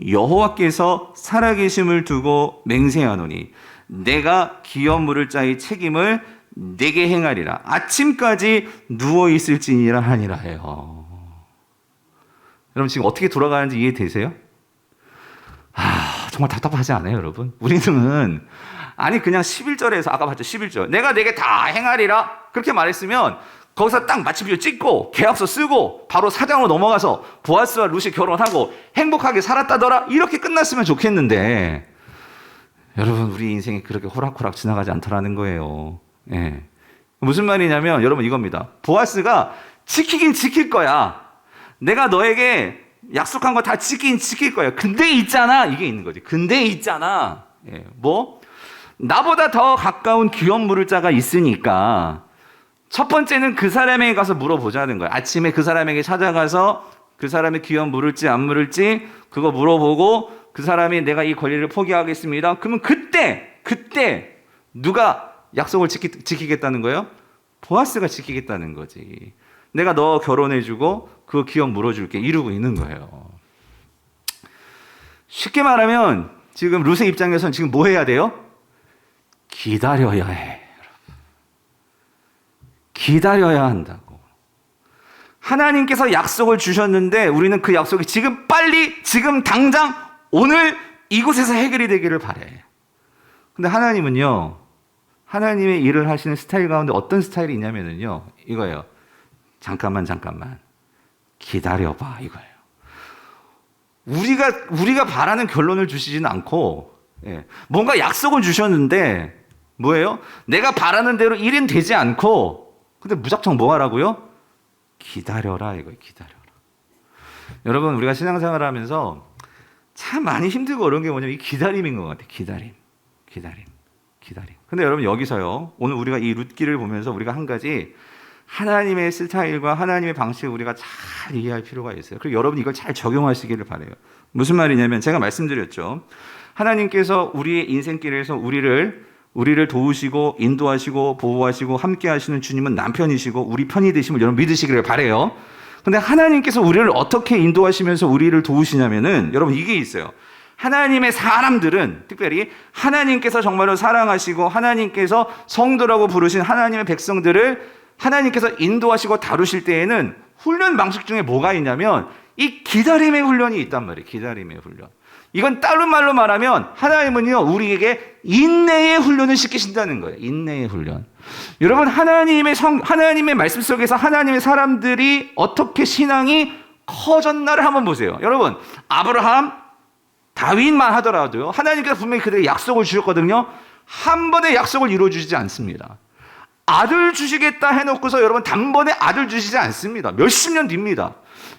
A: 여호와께서 살아계심을 두고 맹세하노니 내가 기업 물을 자의 책임을 내게 행하리라. 아침까지 누워 있을지니라 하니라 해요. 여러분 지금 어떻게 돌아가는지 이해되세요? 정말 답답하지 않아요, 여러분? 우리는 아니 그냥 11절에서 아까 봤죠, 11절. 내가 내게 다 행하리라 그렇게 말했으면 거기서 딱 마침표 찍고 계약서 쓰고 바로 사장으로 넘어가서 보아스와 룻이 결혼하고 행복하게 살았다더라 이렇게 끝났으면 좋겠는데 여러분 우리 인생이 그렇게 호락호락 지나가지 않더라는 거예요. 예. 무슨 말이냐면 여러분 이겁니다. 보아스가 지키긴 지킬 거야. 내가 너에게 약속한 거 다 지키긴 지킬 거야. 근데 있잖아 이게 있는 거지. 근데 있잖아. 예. 뭐? 나보다 더 가까운 귀염 물을 자가 있으니까 첫 번째는 그 사람에게 가서 물어보자는 거야. 아침에 그 사람에게 찾아가서 그 사람이 귀염 물을지 안 물을지 그거 물어보고 그 사람이 내가 이 권리를 포기하겠습니다. 그러면 그때 누가 약속을 지키겠다는 거예요? 보아스가 지키겠다는 거지. 내가 너 결혼해주고 그 귀염 물어줄게 이러고 있는 거예요. 쉽게 말하면 지금 룻의 입장에서는 지금 뭐 해야 돼요? 기다려야 해. 기다려야 한다고. 하나님께서 약속을 주셨는데 우리는 그 약속이 지금 빨리 지금 당장 오늘 이곳에서 해결이 되기를 바래. 근데 하나님은요, 하나님의 일을 하시는 스타일 가운데 어떤 스타일이 있냐면요 이거예요. 잠깐만 기다려봐 이거예요. 우리가 바라는 결론을 주시지는 않고 뭔가 약속을 주셨는데 뭐예요? 내가 바라는 대로 일은 되지 않고 근데 무작정 뭐 하라고요? 기다려라 이거예요. 기다려라. 여러분 우리가 신앙생활을 하면서 참 많이 힘들고 어려운 게 뭐냐면 이 기다림인 것 같아요. 기다림. 근데 여러분 여기서요 오늘 우리가 이 룻기를 보면서 우리가 한 가지 하나님의 스타일과 하나님의 방식을 우리가 잘 이해할 필요가 있어요. 그리고 여러분 이걸 잘 적용하시기를 바라요. 무슨 말이냐면 제가 말씀드렸죠. 하나님께서 우리의 인생길에서 우리를 도우시고 인도하시고 보호하시고 함께 하시는 주님은 남편이시고 우리 편이 되심을 여러분 믿으시기를 바라요. 근데 하나님께서 우리를 어떻게 인도하시면서 우리를 도우시냐면은 여러분 이게 있어요. 하나님의 사람들은 특별히 하나님께서 정말로 사랑하시고 하나님께서 성도라고 부르신 하나님의 백성들을 하나님께서 인도하시고 다루실 때에는 훈련 방식 중에 뭐가 있냐면 이 기다림의 훈련이 있단 말이에요. 기다림의 훈련. 이건 다른 말로 말하면 하나님은요 우리에게 인내의 훈련을 시키신다는 거예요. 인내의 훈련. 여러분 하나님의 말씀 속에서 하나님의 사람들이 어떻게 신앙이 커졌나를 한번 보세요. 여러분 아브라함, 다윗만 하더라도요 하나님께서 분명히 그들에게 약속을 주셨거든요. 한 번의 약속을 이루어주시지 않습니다. 아들 주시겠다 해놓고서 여러분 단번에 아들 주시지 않습니다. 몇십 년 뒤입니다.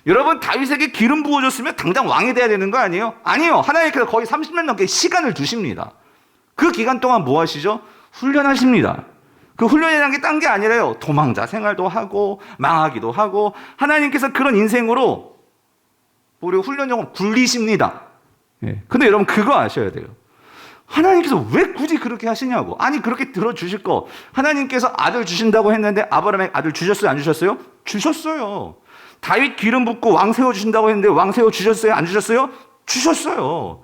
A: 여러분 다윗에게 기름 부어줬으면 당장 왕이 돼야 되는 거 아니에요? 아니요. 하나님께서 거의 30년 넘게 시간을 두십니다. 그 기간 동안 뭐 하시죠? 훈련하십니다. 그 훈련이라는 게 딴 게 아니라요. 도망자 생활도 하고 망하기도 하고 하나님께서 그런 인생으로 우리 훈련용으로 굴리십니다. 근데 여러분 그거 아셔야 돼요. 하나님께서 왜 굳이 그렇게 하시냐고. 아니 그렇게 들어주실 거 하나님께서 아들 주신다고 했는데 아브라함에게 아들 주셨어요? 안 주셨어요? 주셨어요. 다윗 기름 붓고 왕 세워주신다고 했는데 왕 세워주셨어요? 안 주셨어요? 주셨어요.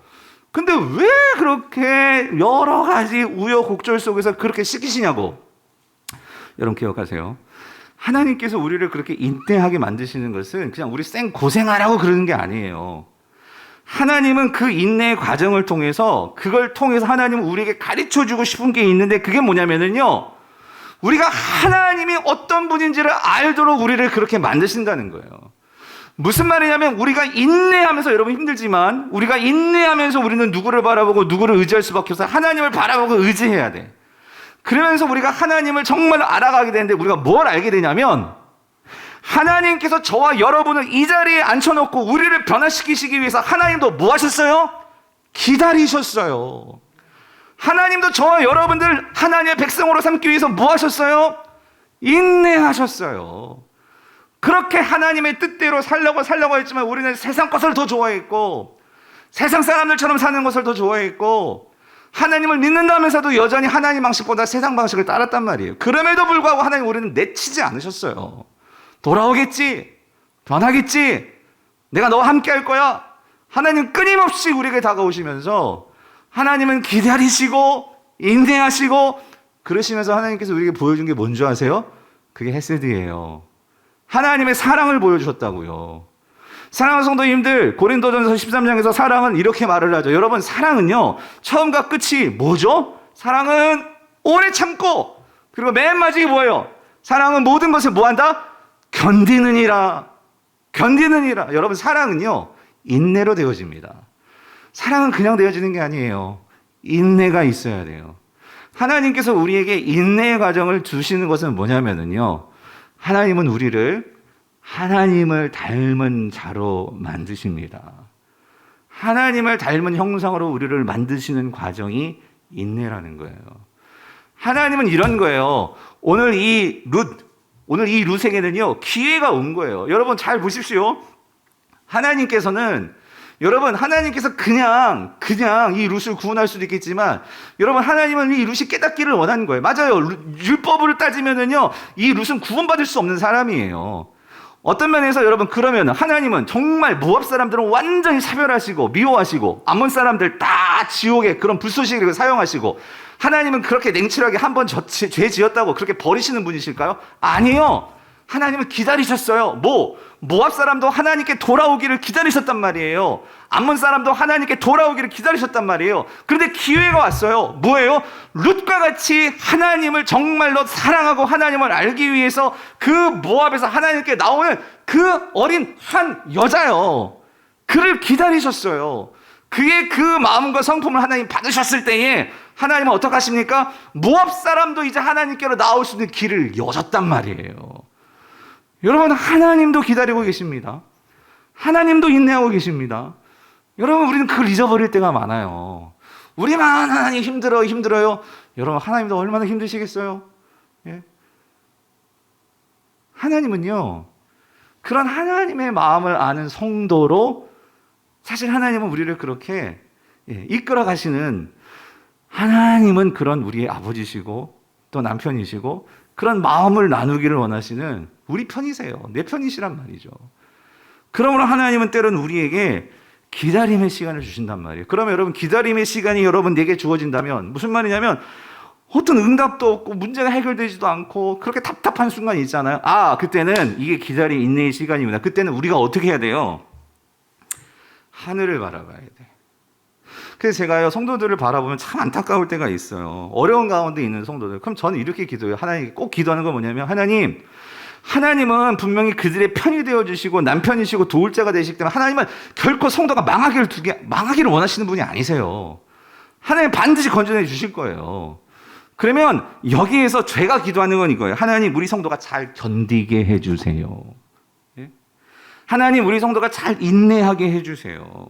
A: 근데 왜 그렇게 여러 가지 우여곡절 속에서 그렇게 시키시냐고. 여러분 기억하세요. 하나님께서 우리를 그렇게 인내하게 만드시는 것은 그냥 우리 쌩 고생하라고 그러는 게 아니에요. 하나님은 그 인내의 과정을 통해서 그걸 통해서 하나님은 우리에게 가르쳐주고 싶은 게 있는데 그게 뭐냐면은요 우리가 하나님이 어떤 분인지를 알도록 우리를 그렇게 만드신다는 거예요. 무슨 말이냐면 우리가 인내하면서 여러분 힘들지만 우리가 인내하면서 우리는 누구를 바라보고 누구를 의지할 수밖에 없어요. 하나님을 바라보고 의지해야 돼. 그러면서 우리가 하나님을 정말 알아가게 되는데 우리가 뭘 알게 되냐면 하나님께서 저와 여러분을 이 자리에 앉혀놓고 우리를 변화시키시기 위해서 하나님도 뭐 하셨어요? 기다리셨어요. 하나님도 저와 여러분들 하나님의 백성으로 삼기 위해서 뭐 하셨어요? 인내하셨어요. 그렇게 하나님의 뜻대로 살려고 했지만 우리는 세상 것을 더 좋아했고 세상 사람들처럼 사는 것을 더 좋아했고 하나님을 믿는다면서도 여전히 하나님 방식보다 세상 방식을 따랐단 말이에요. 그럼에도 불구하고 하나님 우리는 내치지 않으셨어요. 돌아오겠지, 변하겠지, 내가 너와 함께 할 거야. 하나님 끊임없이 우리에게 다가오시면서 하나님은 기다리시고 인내하시고 그러시면서 하나님께서 우리에게 보여준 게 뭔지 아세요? 그게 헤세드예요. 하나님의 사랑을 보여주셨다고요. 사랑하는 성도님들, 고린도전서 13장에서 사랑은 이렇게 말을 하죠. 여러분, 사랑은요, 처음과 끝이 뭐죠? 사랑은 오래 참고, 그리고 맨 마지막이 뭐예요? 사랑은 모든 것을 뭐한다? 견디느니라. 견디느니라. 여러분, 사랑은요, 인내로 되어집니다. 사랑은 그냥 되어지는 게 아니에요. 인내가 있어야 돼요. 하나님께서 우리에게 인내의 과정을 주시는 것은 뭐냐면요, 하나님은 우리를 하나님을 닮은 자로 만드십니다. 하나님을 닮은 형상으로 우리를 만드시는 과정이 인내라는 거예요. 하나님은 이런 거예요. 오늘 이 룻에게는요, 기회가 온 거예요. 여러분 잘 보십시오. 하나님께서 그냥 이 룻을 구원할 수도 있겠지만, 여러분, 하나님은 이 룻이 깨닫기를 원하는 거예요. 맞아요. 율법을 따지면은요, 이 룻은 구원받을 수 없는 사람이에요. 어떤 면에서 여러분, 그러면 하나님은 정말 모압 사람들은 완전히 차별하시고 미워하시고, 암몬 사람들 다 지옥의 그런 불쏘시개를 사용하시고, 하나님은 그렇게 냉철하게 한번 죄 지었다고 그렇게 버리시는 분이실까요? 아니에요. 하나님은 기다리셨어요. 모압 사람도 하나님께 돌아오기를 기다리셨단 말이에요. 암몬 사람도 하나님께 돌아오기를 기다리셨단 말이에요. 그런데 기회가 왔어요. 뭐예요? 룻과 같이 하나님을 정말로 사랑하고 하나님을 알기 위해서 그 모압에서 하나님께 나오는 그 어린 한 여자요. 그를 기다리셨어요. 그의 그 마음과 성품을 하나님 받으셨을 때에 하나님은 어떻게 하십니까? 모압 사람도 이제 하나님께로 나올 수 있는 길을 여셨단 말이에요. 여러분, 하나님도 기다리고 계십니다. 하나님도 인내하고 계십니다. 여러분, 우리는 그걸 잊어버릴 때가 많아요. 우리만 하나님 힘들어요. 여러분, 하나님도 얼마나 힘드시겠어요? 예? 하나님은요, 그런 하나님의 마음을 아는 성도로, 사실 하나님은 우리를 그렇게 이끌어 가시는, 하나님은 그런 우리의 아버지시고 또 남편이시고 그런 마음을 나누기를 원하시는 우리 편이세요. 내 편이시란 말이죠. 그러므로 하나님은 때로는 우리에게 기다림의 시간을 주신단 말이에요. 그러면 여러분, 기다림의 시간이 여러분 내게 주어진다면 무슨 말이냐면, 어떤 응답도 없고 문제가 해결되지도 않고 그렇게 답답한 순간이 있잖아요. 그때는 이게 기다림, 인내의 시간이구나. 그때는 우리가 어떻게 해야 돼요? 하늘을 바라봐야 돼. 그래서 제가요, 성도들을 바라보면 참 안타까울 때가 있어요. 어려운 가운데 있는 성도들. 그럼 저는 이렇게 기도해요. 하나님께 꼭 기도하는 건 뭐냐면, 하나님은 분명히 그들의 편이 되어주시고 남편이시고 도울 자가 되시기 때문에 하나님은 결코 성도가 망하기를 원하시는 분이 아니세요. 하나님 반드시 건져내 주실 거예요. 그러면 여기에서 제가 기도하는 건 이거예요. 하나님, 우리 성도가 잘 견디게 해주세요. 예? 하나님, 우리 성도가 잘 인내하게 해주세요.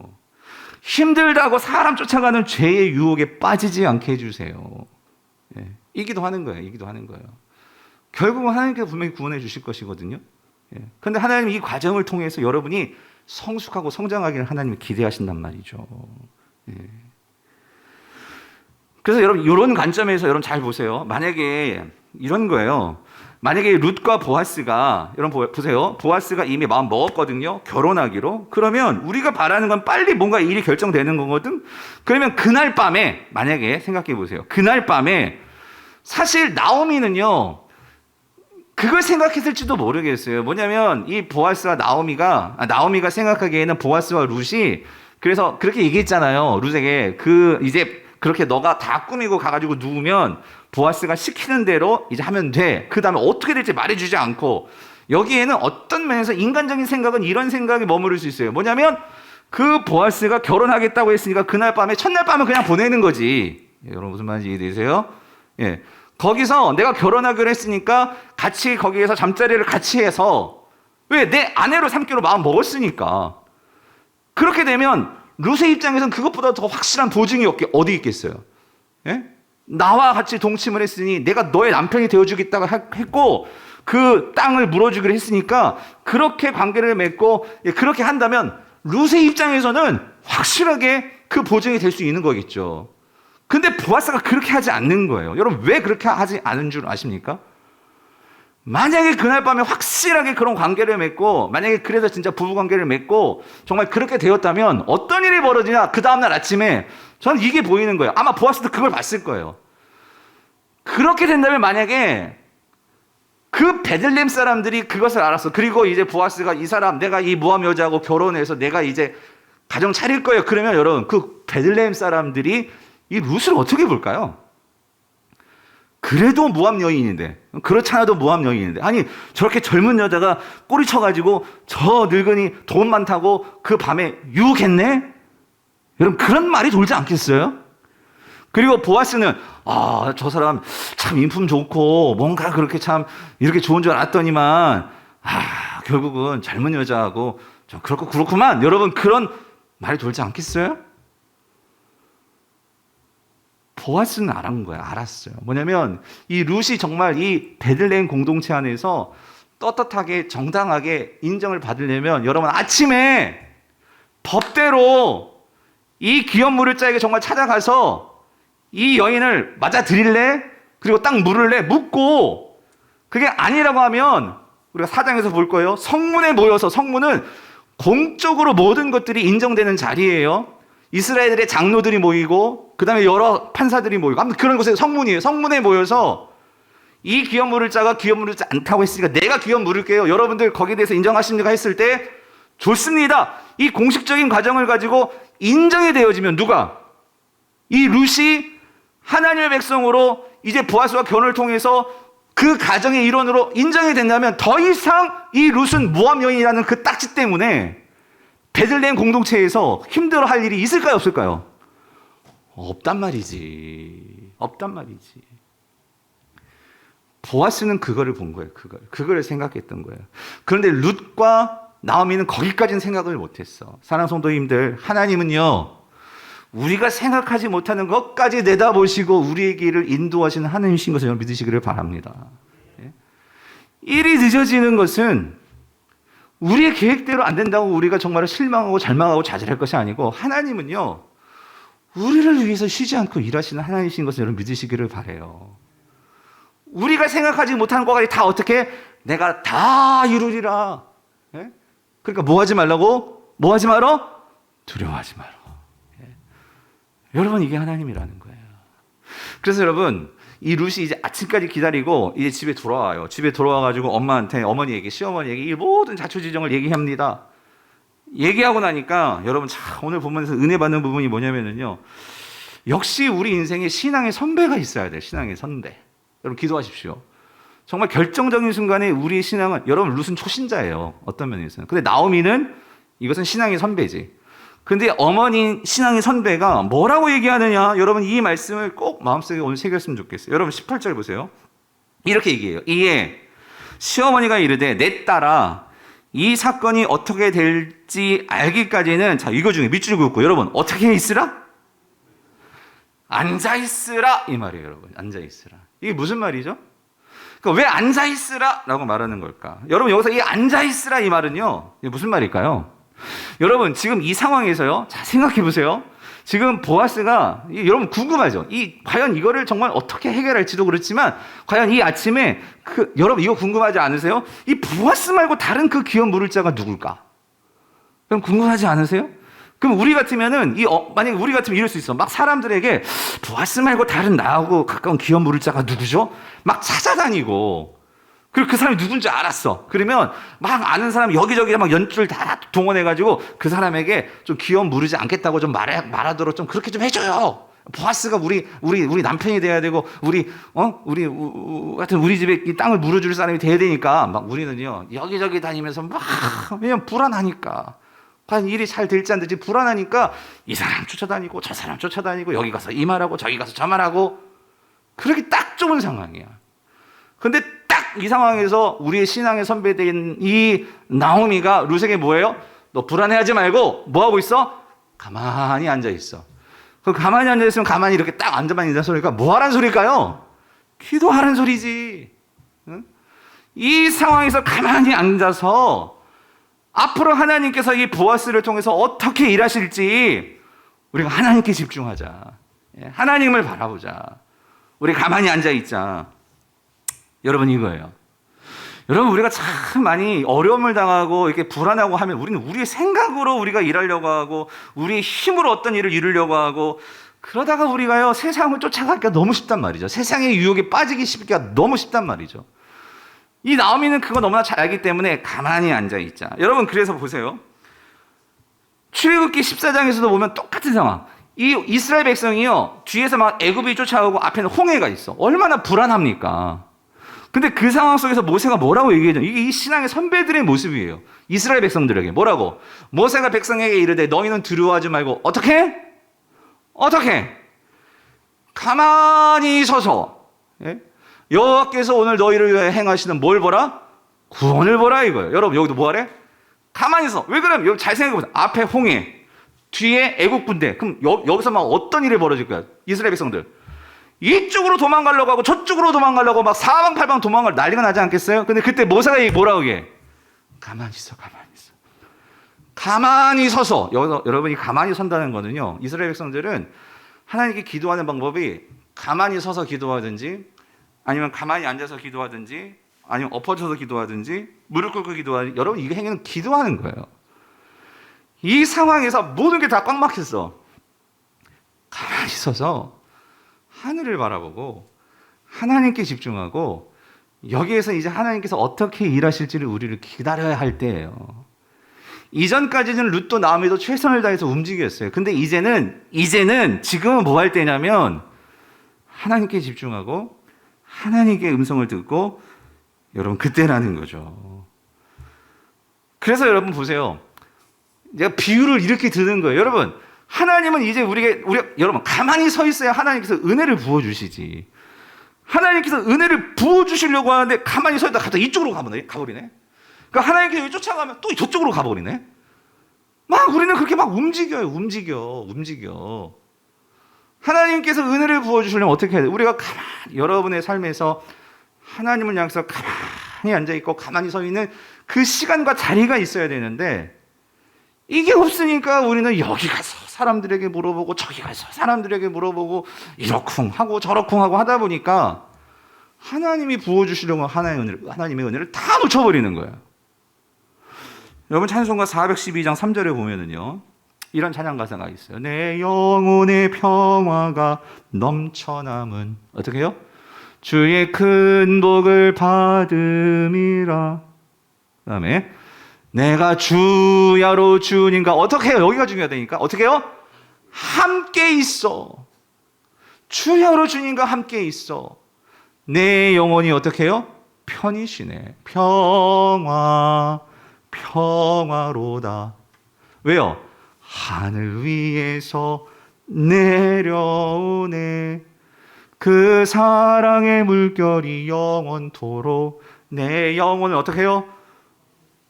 A: 힘들다고 사람 쫓아가는 죄의 유혹에 빠지지 않게 해주세요. 예. 이 기도하는 거예요. 결국은 하나님께서 분명히 구원해 주실 것이거든요. 그런데 하나님 이 과정을 통해서 여러분이 성숙하고 성장하기를 하나님이 기대하신단 말이죠. 예. 그래서 여러분, 이런 관점에서 여러분 잘 보세요. 만약에 이런 거예요. 만약에 룻과 보아스가, 여러분 보세요. 보아스가 이미 마음 먹었거든요. 결혼하기로. 그러면 우리가 바라는 건 빨리 뭔가 일이 결정되는 거거든. 그러면 그날 밤에, 만약에 생각해 보세요. 그날 밤에 사실 나오미는요, 그걸 생각했을지도 모르겠어요. 뭐냐면 이 보아스와 나오미가 생각하기에는 보아스와 룻이, 그래서 그렇게 얘기했잖아요. 룻에게 이제 그렇게 너가 다 꾸미고 가가지고 누우면 보아스가 시키는 대로 이제 하면 돼. 그 다음에 어떻게 될지 말해주지 않고, 여기에는 어떤 면에서 인간적인 생각은 이런 생각이 머무를 수 있어요. 뭐냐면 그 보아스가 결혼하겠다고 했으니까 첫날 밤은 그냥 보내는 거지. 여러분 무슨 말인지 이해되세요? 예. 거기서 내가 결혼하기로 했으니까 같이 거기에서 잠자리를 같이 해서, 왜? 내 아내로 삼기로 마음 먹었으니까. 그렇게 되면 룻의 입장에서는 그것보다 더 확실한 보증이 어디 있겠어요? 예? 나와 같이 동침을 했으니 내가 너의 남편이 되어주겠다고 했고 그 땅을 물어주기로 했으니까 그렇게 관계를 맺고 그렇게 한다면 룻의 입장에서는 확실하게 그 보증이 될 수 있는 거겠죠. 근데 보아스가 그렇게 하지 않는 거예요. 여러분, 왜 그렇게 하지 않은 줄 아십니까? 만약에 그날 밤에 확실하게 그런 관계를 맺고, 만약에 그래서 진짜 부부관계를 맺고 정말 그렇게 되었다면 어떤 일이 벌어지냐, 그 다음날 아침에 저는 이게 보이는 거예요. 아마 보아스도 그걸 봤을 거예요. 그렇게 된다면 만약에 그 베들레헴 사람들이 그것을 알았어. 그리고 이제 보아스가 이 사람, 내가 이 모함 여자하고 결혼해서 내가 이제 가정 차릴 거예요. 그러면 여러분, 그 베들레헴 사람들이 이 룻을 어떻게 볼까요? 그래도 모함 여인인데, 그렇지 않아도 모함 여인인데, 아니 저렇게 젊은 여자가 꼬리 쳐가지고 저 늙은이 돈 많다고 그 밤에 유혹했네? 여러분, 그런 말이 돌지 않겠어요? 그리고 보아스는 저 사람 참 인품 좋고 뭔가 그렇게 참 이렇게 좋은 줄 알았더니만 결국은 젊은 여자하고 좀 그렇구만. 여러분, 그런 말이 돌지 않겠어요? 보아스는 알은 거야. 알았어요. 뭐냐면 이 룻이 정말 이 베들레헴 공동체 안에서 떳떳하게 정당하게 인정을 받으려면 여러분, 아침에 법대로 이 기업물을 자에게 정말 찾아가서 이 여인을 맞아 드릴래? 그리고 딱 물을래? 묻고, 그게 아니라고 하면 우리가 4장에서 볼 거예요. 성문에 모여서, 성문은 공적으로 모든 것들이 인정되는 자리예요. 이스라엘의 장로들이 모이고 그 다음에 여러 판사들이 모이고, 아무튼 그런 곳에 성문이에요. 성문에 모여서 이 기업 물을 자가 기업 물을 자 않다고 했으니까 내가 기업 물을게요. 여러분들 거기에 대해서 인정하십니까? 했을 때 좋습니다. 이 공식적인 과정을 가지고 인정이 되어지면 누가? 이 룻이 하나님의 백성으로 이제 보아스와 결혼을 통해서 그 가정의 일원으로 인정이 된다면 더 이상 이 룻은 모함 여인이라는 그 딱지 때문에 베들레헴 공동체에서 힘들어할 일이 있을까요, 없을까요? 없단 말이지. 없단 말이지. 보아스는 그거를 본 거예요. 그거를 생각했던 거예요. 그런데 룻과 나오미는 거기까지는 생각을 못했어. 사랑하는 성도님들, 하나님은요, 우리가 생각하지 못하는 것까지 내다보시고 우리의 길을 인도하시는 하나님이신 것을 믿으시기를 바랍니다. 일이 늦어지는 것은 우리의 계획대로 안 된다고 우리가 정말 실망하고 절망하고 좌절할 것이 아니고, 하나님은요, 우리를 위해서 쉬지 않고 일하시는 하나님이신 것을 여러분 믿으시기를 바라요. 우리가 생각하지 못하는 것까지 다 어떻게? 내가 다 이루리라. 예? 그러니까 뭐 하지 말라고? 뭐 하지 말어? 두려워하지 말어. 예? 여러분, 이게 하나님이라는 거예요. 그래서 여러분, 이 룻이 이제 아침까지 기다리고 이제 집에 돌아와요. 집에 돌아와가지고 엄마한테, 어머니에게, 시어머니에게 이 모든 자초지종을 얘기합니다. 얘기하고 나니까 여러분, 오늘 보면서 은혜 받는 부분이 뭐냐면요, 역시 우리 인생에 신앙의 선배가 있어야 돼요. 신앙의 선배. 여러분, 기도하십시오. 정말 결정적인 순간에 우리의 신앙은, 여러분, 룻은 초신자예요. 어떤 면에서는. 근데 나오미는 이것은 신앙의 선배지. 근데 어머니 신앙의 선배가 뭐라고 얘기하느냐? 여러분, 이 말씀을 꼭 마음속에 오늘 새겼으면 좋겠어요. 여러분, 18절 보세요. 이렇게 얘기해요. 이에 시어머니가 이르되, 내 딸아, 이 사건이 어떻게 될지 알기까지는, 자, 이거 중에 밑줄 긋고, 여러분, 어떻게 있으라? 앉아있으라. 이 말이에요, 여러분. 앉아있으라. 이게 무슨 말이죠? 그러니까 왜 앉아있으라? 라고 말하는 걸까? 여러분, 여기서 이 앉아있으라 이 말은요, 이게 무슨 말일까요? 여러분, 지금 이 상황에서요, 자, 생각해 보세요. 지금 보아스가, 여러분 궁금하죠? 과연 이거를 정말 어떻게 해결할지도 그렇지만, 과연 이 아침에, 여러분 이거 궁금하지 않으세요? 이 보아스 말고 다른 그 기업 물을 자가 누굴까? 그럼 궁금하지 않으세요? 그럼 우리 같으면은, 만약에 우리 같으면 이럴 수 있어. 막 사람들에게 보아스 말고 다른 나하고 가까운 기업 물을 자가 누구죠? 막 찾아다니고, 그리고 그 사람이 누군지 알았어. 그러면 막 아는 사람 여기저기 막 연줄 다 동원해가지고 그 사람에게 좀 기업 물으지 않겠다고 좀 말하도록 좀 그렇게 좀 해줘요. 보아스가 우리 남편이 돼야 되고, 하여튼 우리 집에 이 땅을 물어줄 사람이 돼야 되니까, 막 우리는요, 여기저기 다니면서 막, 왜냐면 불안하니까. 과연 일이 잘 될지 안 될지 불안하니까 이 사람 쫓아다니고 저 사람 쫓아다니고, 여기 가서 이 말하고 저기 가서 저 말하고, 그렇게 딱 좁은 상황이야. 근데 딱 이 상황에서 우리의 신앙의 선배된 이 나오미가 룻에게 뭐예요? 너 불안해하지 말고 뭐 하고 있어? 가만히 앉아 있어. 그 가만히 앉아 있으면 가만히 이렇게 딱 앉아만 있는 소리가 뭐 하라는 소리일까요? 기도하라는 소리지. 응? 이 상황에서 가만히 앉아서 앞으로 하나님께서 이 보아스를 통해서 어떻게 일하실지 우리가 하나님께 집중하자. 하나님을 바라보자. 우리 가만히 앉아 있자. 여러분, 이거예요. 여러분, 우리가 참 많이 어려움을 당하고 이렇게 불안하고 하면 우리는 우리의 생각으로 우리가 일하려고 하고, 우리의 힘으로 어떤 일을 이루려고 하고, 그러다가 우리가요, 세상을 쫓아가기가 너무 쉽단 말이죠. 세상의 유혹에 빠지기 쉽기가 너무 쉽단 말이죠. 이 나오미는 그거 너무나 잘 알기 때문에 가만히 앉아있자. 여러분, 그래서 보세요. 출애굽기 14장에서도 보면 똑같은 상황. 이 이스라엘 백성이요, 뒤에서 막 애굽이 쫓아오고 앞에는 홍해가 있어. 얼마나 불안합니까? 근데 그 상황 속에서 모세가 뭐라고 얘기해줘? 이게 이 신앙의 선배들의 모습이에요. 이스라엘 백성들에게 뭐라고? 모세가 백성에게 이르되 너희는 두려워하지 말고 어떻게? 가만히 서서, 예? 여호와께서 오늘 너희를 위해 행하시는 뭘 보라? 구원을 보라 이거예요. 여러분, 여기도 뭐하래? 가만히 서. 왜 그러면 여기 잘 생각해보세요. 앞에 홍해, 뒤에 애국 군대. 그럼 여기서 막 어떤 일이 벌어질 거야? 이스라엘 백성들 이쪽으로 도망가려고 하고 저쪽으로 도망가려고 막 사방팔방 도망갈 난리가 나지 않겠어요? 근데 그때 모세가 뭐라고 얘기해? 가만히 있어. 가만히 서서. 여러분이 가만히 선다는 거는요, 이스라엘 백성들은 하나님께 기도하는 방법이 가만히 서서 기도하든지, 아니면 가만히 앉아서 기도하든지, 아니면 엎어져서 기도하든지, 무릎 꿇고 기도하든지. 여러분, 이게 행위는 기도하는 거예요. 이 상황에서 모든 게 다 꽉 막혔어. 가만히 서서 하늘을 바라보고 하나님께 집중하고, 여기에서 이제 하나님께서 어떻게 일하실지를 우리를 기다려야 할 때예요. 이전까지는 룻도 나오미도 최선을 다해서 움직였어요. 근데 이제는 지금은 뭐 할 때냐면 하나님께 집중하고 하나님께 음성을 듣고, 여러분, 그때라는 거죠. 그래서 여러분 보세요. 내가 비유를 이렇게 드는 거예요. 여러분, 하나님은 이제 여러분, 가만히 서 있어야 하나님께서 은혜를 부어주시지. 하나님께서 은혜를 부어주시려고 하는데 가만히 서 있다가 갑자기 이쪽으로 가버리네. 그러니까 하나님께서 여기 쫓아가면 또 저쪽으로 가버리네. 막 우리는 그렇게 막 움직여. 하나님께서 은혜를 부어주시려면 어떻게 해야 돼? 우리가 가만히, 여러분의 삶에서 하나님을 향해서 가만히 앉아있고 가만히 서 있는 그 시간과 자리가 있어야 되는데, 이게 없으니까 우리는 여기 가서 사람들에게 물어보고 저기 가서 사람들에게 물어보고 이러쿵 하고 저러쿵 하고 하다 보니까 하나님이 부어주시려고 하나님의 은혜를 다 놓쳐버리는 거예요. 여러분, 찬송가 412장 3절에 보면은요, 이런 찬양 가사가 있어요. 내 영혼의 평화가 넘쳐남은, 어떻게 해요? 주의 큰 복을 받음이라. 그 다음에 내가 주야로 주님과 어떻게 해요? 여기가 중요하다니까. 어떻게 해요? 함께 있어. 주야로 주님과 함께 있어. 내 영혼이 어떻게 해요? 편히 쉬네. 평화로다. 왜요? 하늘 위에서 내려오네. 그 사랑의 물결이 영원토록. 내 영혼을 어떻게 해요?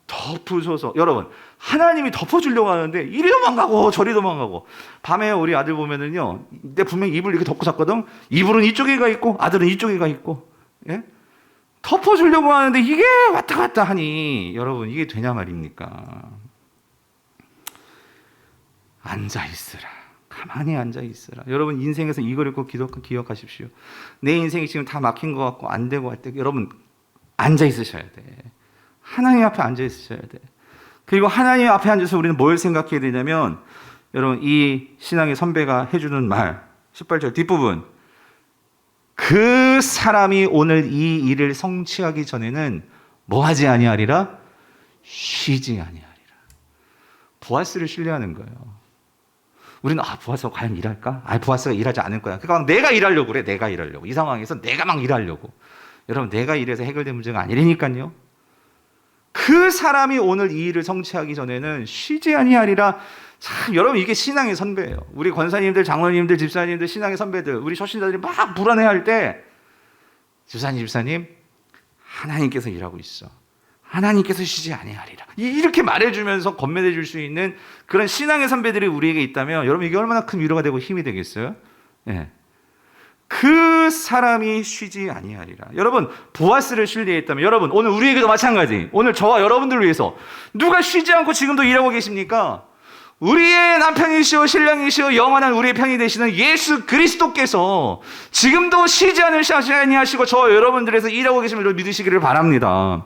A: 덮으소서. 여러분, 하나님이 덮어주려고 하는데 이리 도망가고 저리 도망가고. 밤에 우리 아들 보면은요, 내 분명히 이불 이렇게 덮고 잤거든. 이불은 이쪽에 가 있고 아들은 이쪽에 가 있고, 예? 덮어주려고 하는데 이게 왔다 갔다 하니, 여러분, 이게 되냐 말입니까? 앉아있으라. 가만히 앉아있으라. 여러분, 인생에서 이걸 꼭 기억하십시오. 내 인생이 지금 다 막힌 것 같고 안 되고 할 때, 여러분, 앉아있으셔야 돼. 하나님 앞에 앉아있으셔야 돼. 그리고 하나님 앞에 앉아서 우리는 뭘 생각해야 되냐면, 여러분, 이 신앙의 선배가 해주는 말, 18절 뒷부분, 그 사람이 오늘 이 일을 성취하기 전에는 뭐 하지 아니하리라? 쉬지 아니하리라. 보아스를 신뢰하는 거예요. 우리는 보아스가 과연 일할까? 보아스가 일하지 않을 거야. 그러니까 내가 일하려고 그래. 내가 일하려고. 이 상황에서 내가 막 일하려고. 여러분, 내가 일해서 해결된 문제가 아니라니까요. 그 사람이 오늘 이 일을 성취하기 전에는 쉬지 아니하리라. 참, 여러분, 이게 신앙의 선배예요. 우리 권사님들, 장로님들, 집사님들, 신앙의 선배들, 우리 초신자들이 막 불안해할 때, 집사님, 하나님께서 일하고 있어. 하나님께서 쉬지 아니하리라. 이렇게 말해주면서 건면해 줄 수 있는 그런 신앙의 선배들이 우리에게 있다면, 여러분, 이게 얼마나 큰 위로가 되고 힘이 되겠어요? 예. 그 사람이 쉬지 아니하리라. 여러분, 보아스를 신뢰했다면, 여러분, 오늘 우리에게도 마찬가지. 오늘 저와 여러분들을 위해서 누가 쉬지 않고 지금도 일하고 계십니까? 우리의 남편이시오 신랑이시오 영원한 우리의 편이 되시는 예수 그리스도께서 지금도 쉬지 않으시고 저와 여러분들에서 일하고 계심을 믿으시기를 바랍니다.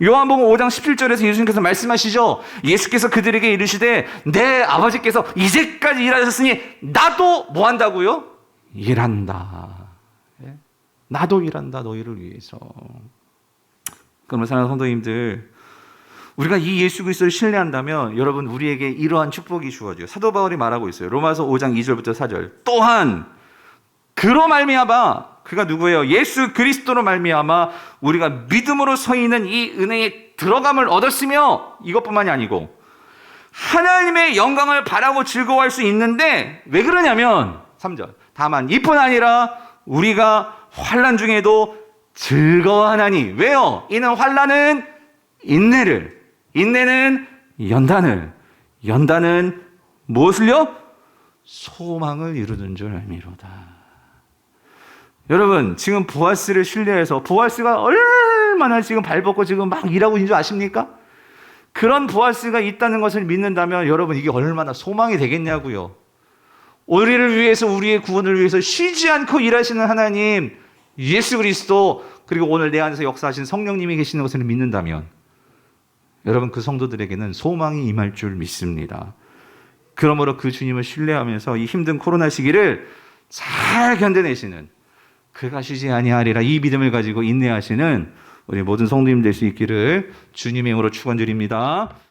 A: 요한복음 5장 17절에서 예수님께서 말씀하시죠. 예수께서 그들에게 이르시되 내 아버지께서 이제까지 일하셨으니 나도 뭐 한다고요? 일한다. 나도 일한다, 너희를 위해서. 그러면 사랑하는 성도님들, 우리가 이 예수 그리스도를 신뢰한다면 여러분 우리에게 이러한 축복이 주어져요. 사도 바울이 말하고 있어요. 로마서 5장 2절부터 4절. 또한 그로 말미암아, 그가 누구예요? 예수 그리스도로 말미암아 우리가 믿음으로 서 있는 이 은혜에 들어감을 얻었으며, 이것뿐만이 아니고 하나님의 영광을 바라고 즐거워할 수 있는데, 왜 그러냐면 3절. 다만 이뿐 아니라 우리가 환난 중에도 즐거워하나니. 왜요? 이는 환난은 인내를, 인내는 연단을, 연단은 무엇을요? 소망을 이루는 줄 알미로다. 여러분, 지금 보아스를 신뢰해서 보아스가 얼마나 지금 발벗고 지금 막 일하고 있는 줄 아십니까? 그런 보아스가 있다는 것을 믿는다면 여러분 이게 얼마나 소망이 되겠냐고요. 우리를 위해서, 우리의 구원을 위해서 쉬지 않고 일하시는 하나님, 예수 그리스도, 그리고 오늘 내 안에서 역사하신 성령님이 계시는 것을 믿는다면 여러분 그 성도들에게는 소망이 임할 줄 믿습니다. 그러므로 그 주님을 신뢰하면서 이 힘든 코로나 시기를 잘 견뎌내시는, 그가 쉬지 아니하리라 이 믿음을 가지고 인내하시는 우리 모든 성도님 될 수 있기를 주님의 이름으로 축원드립니다.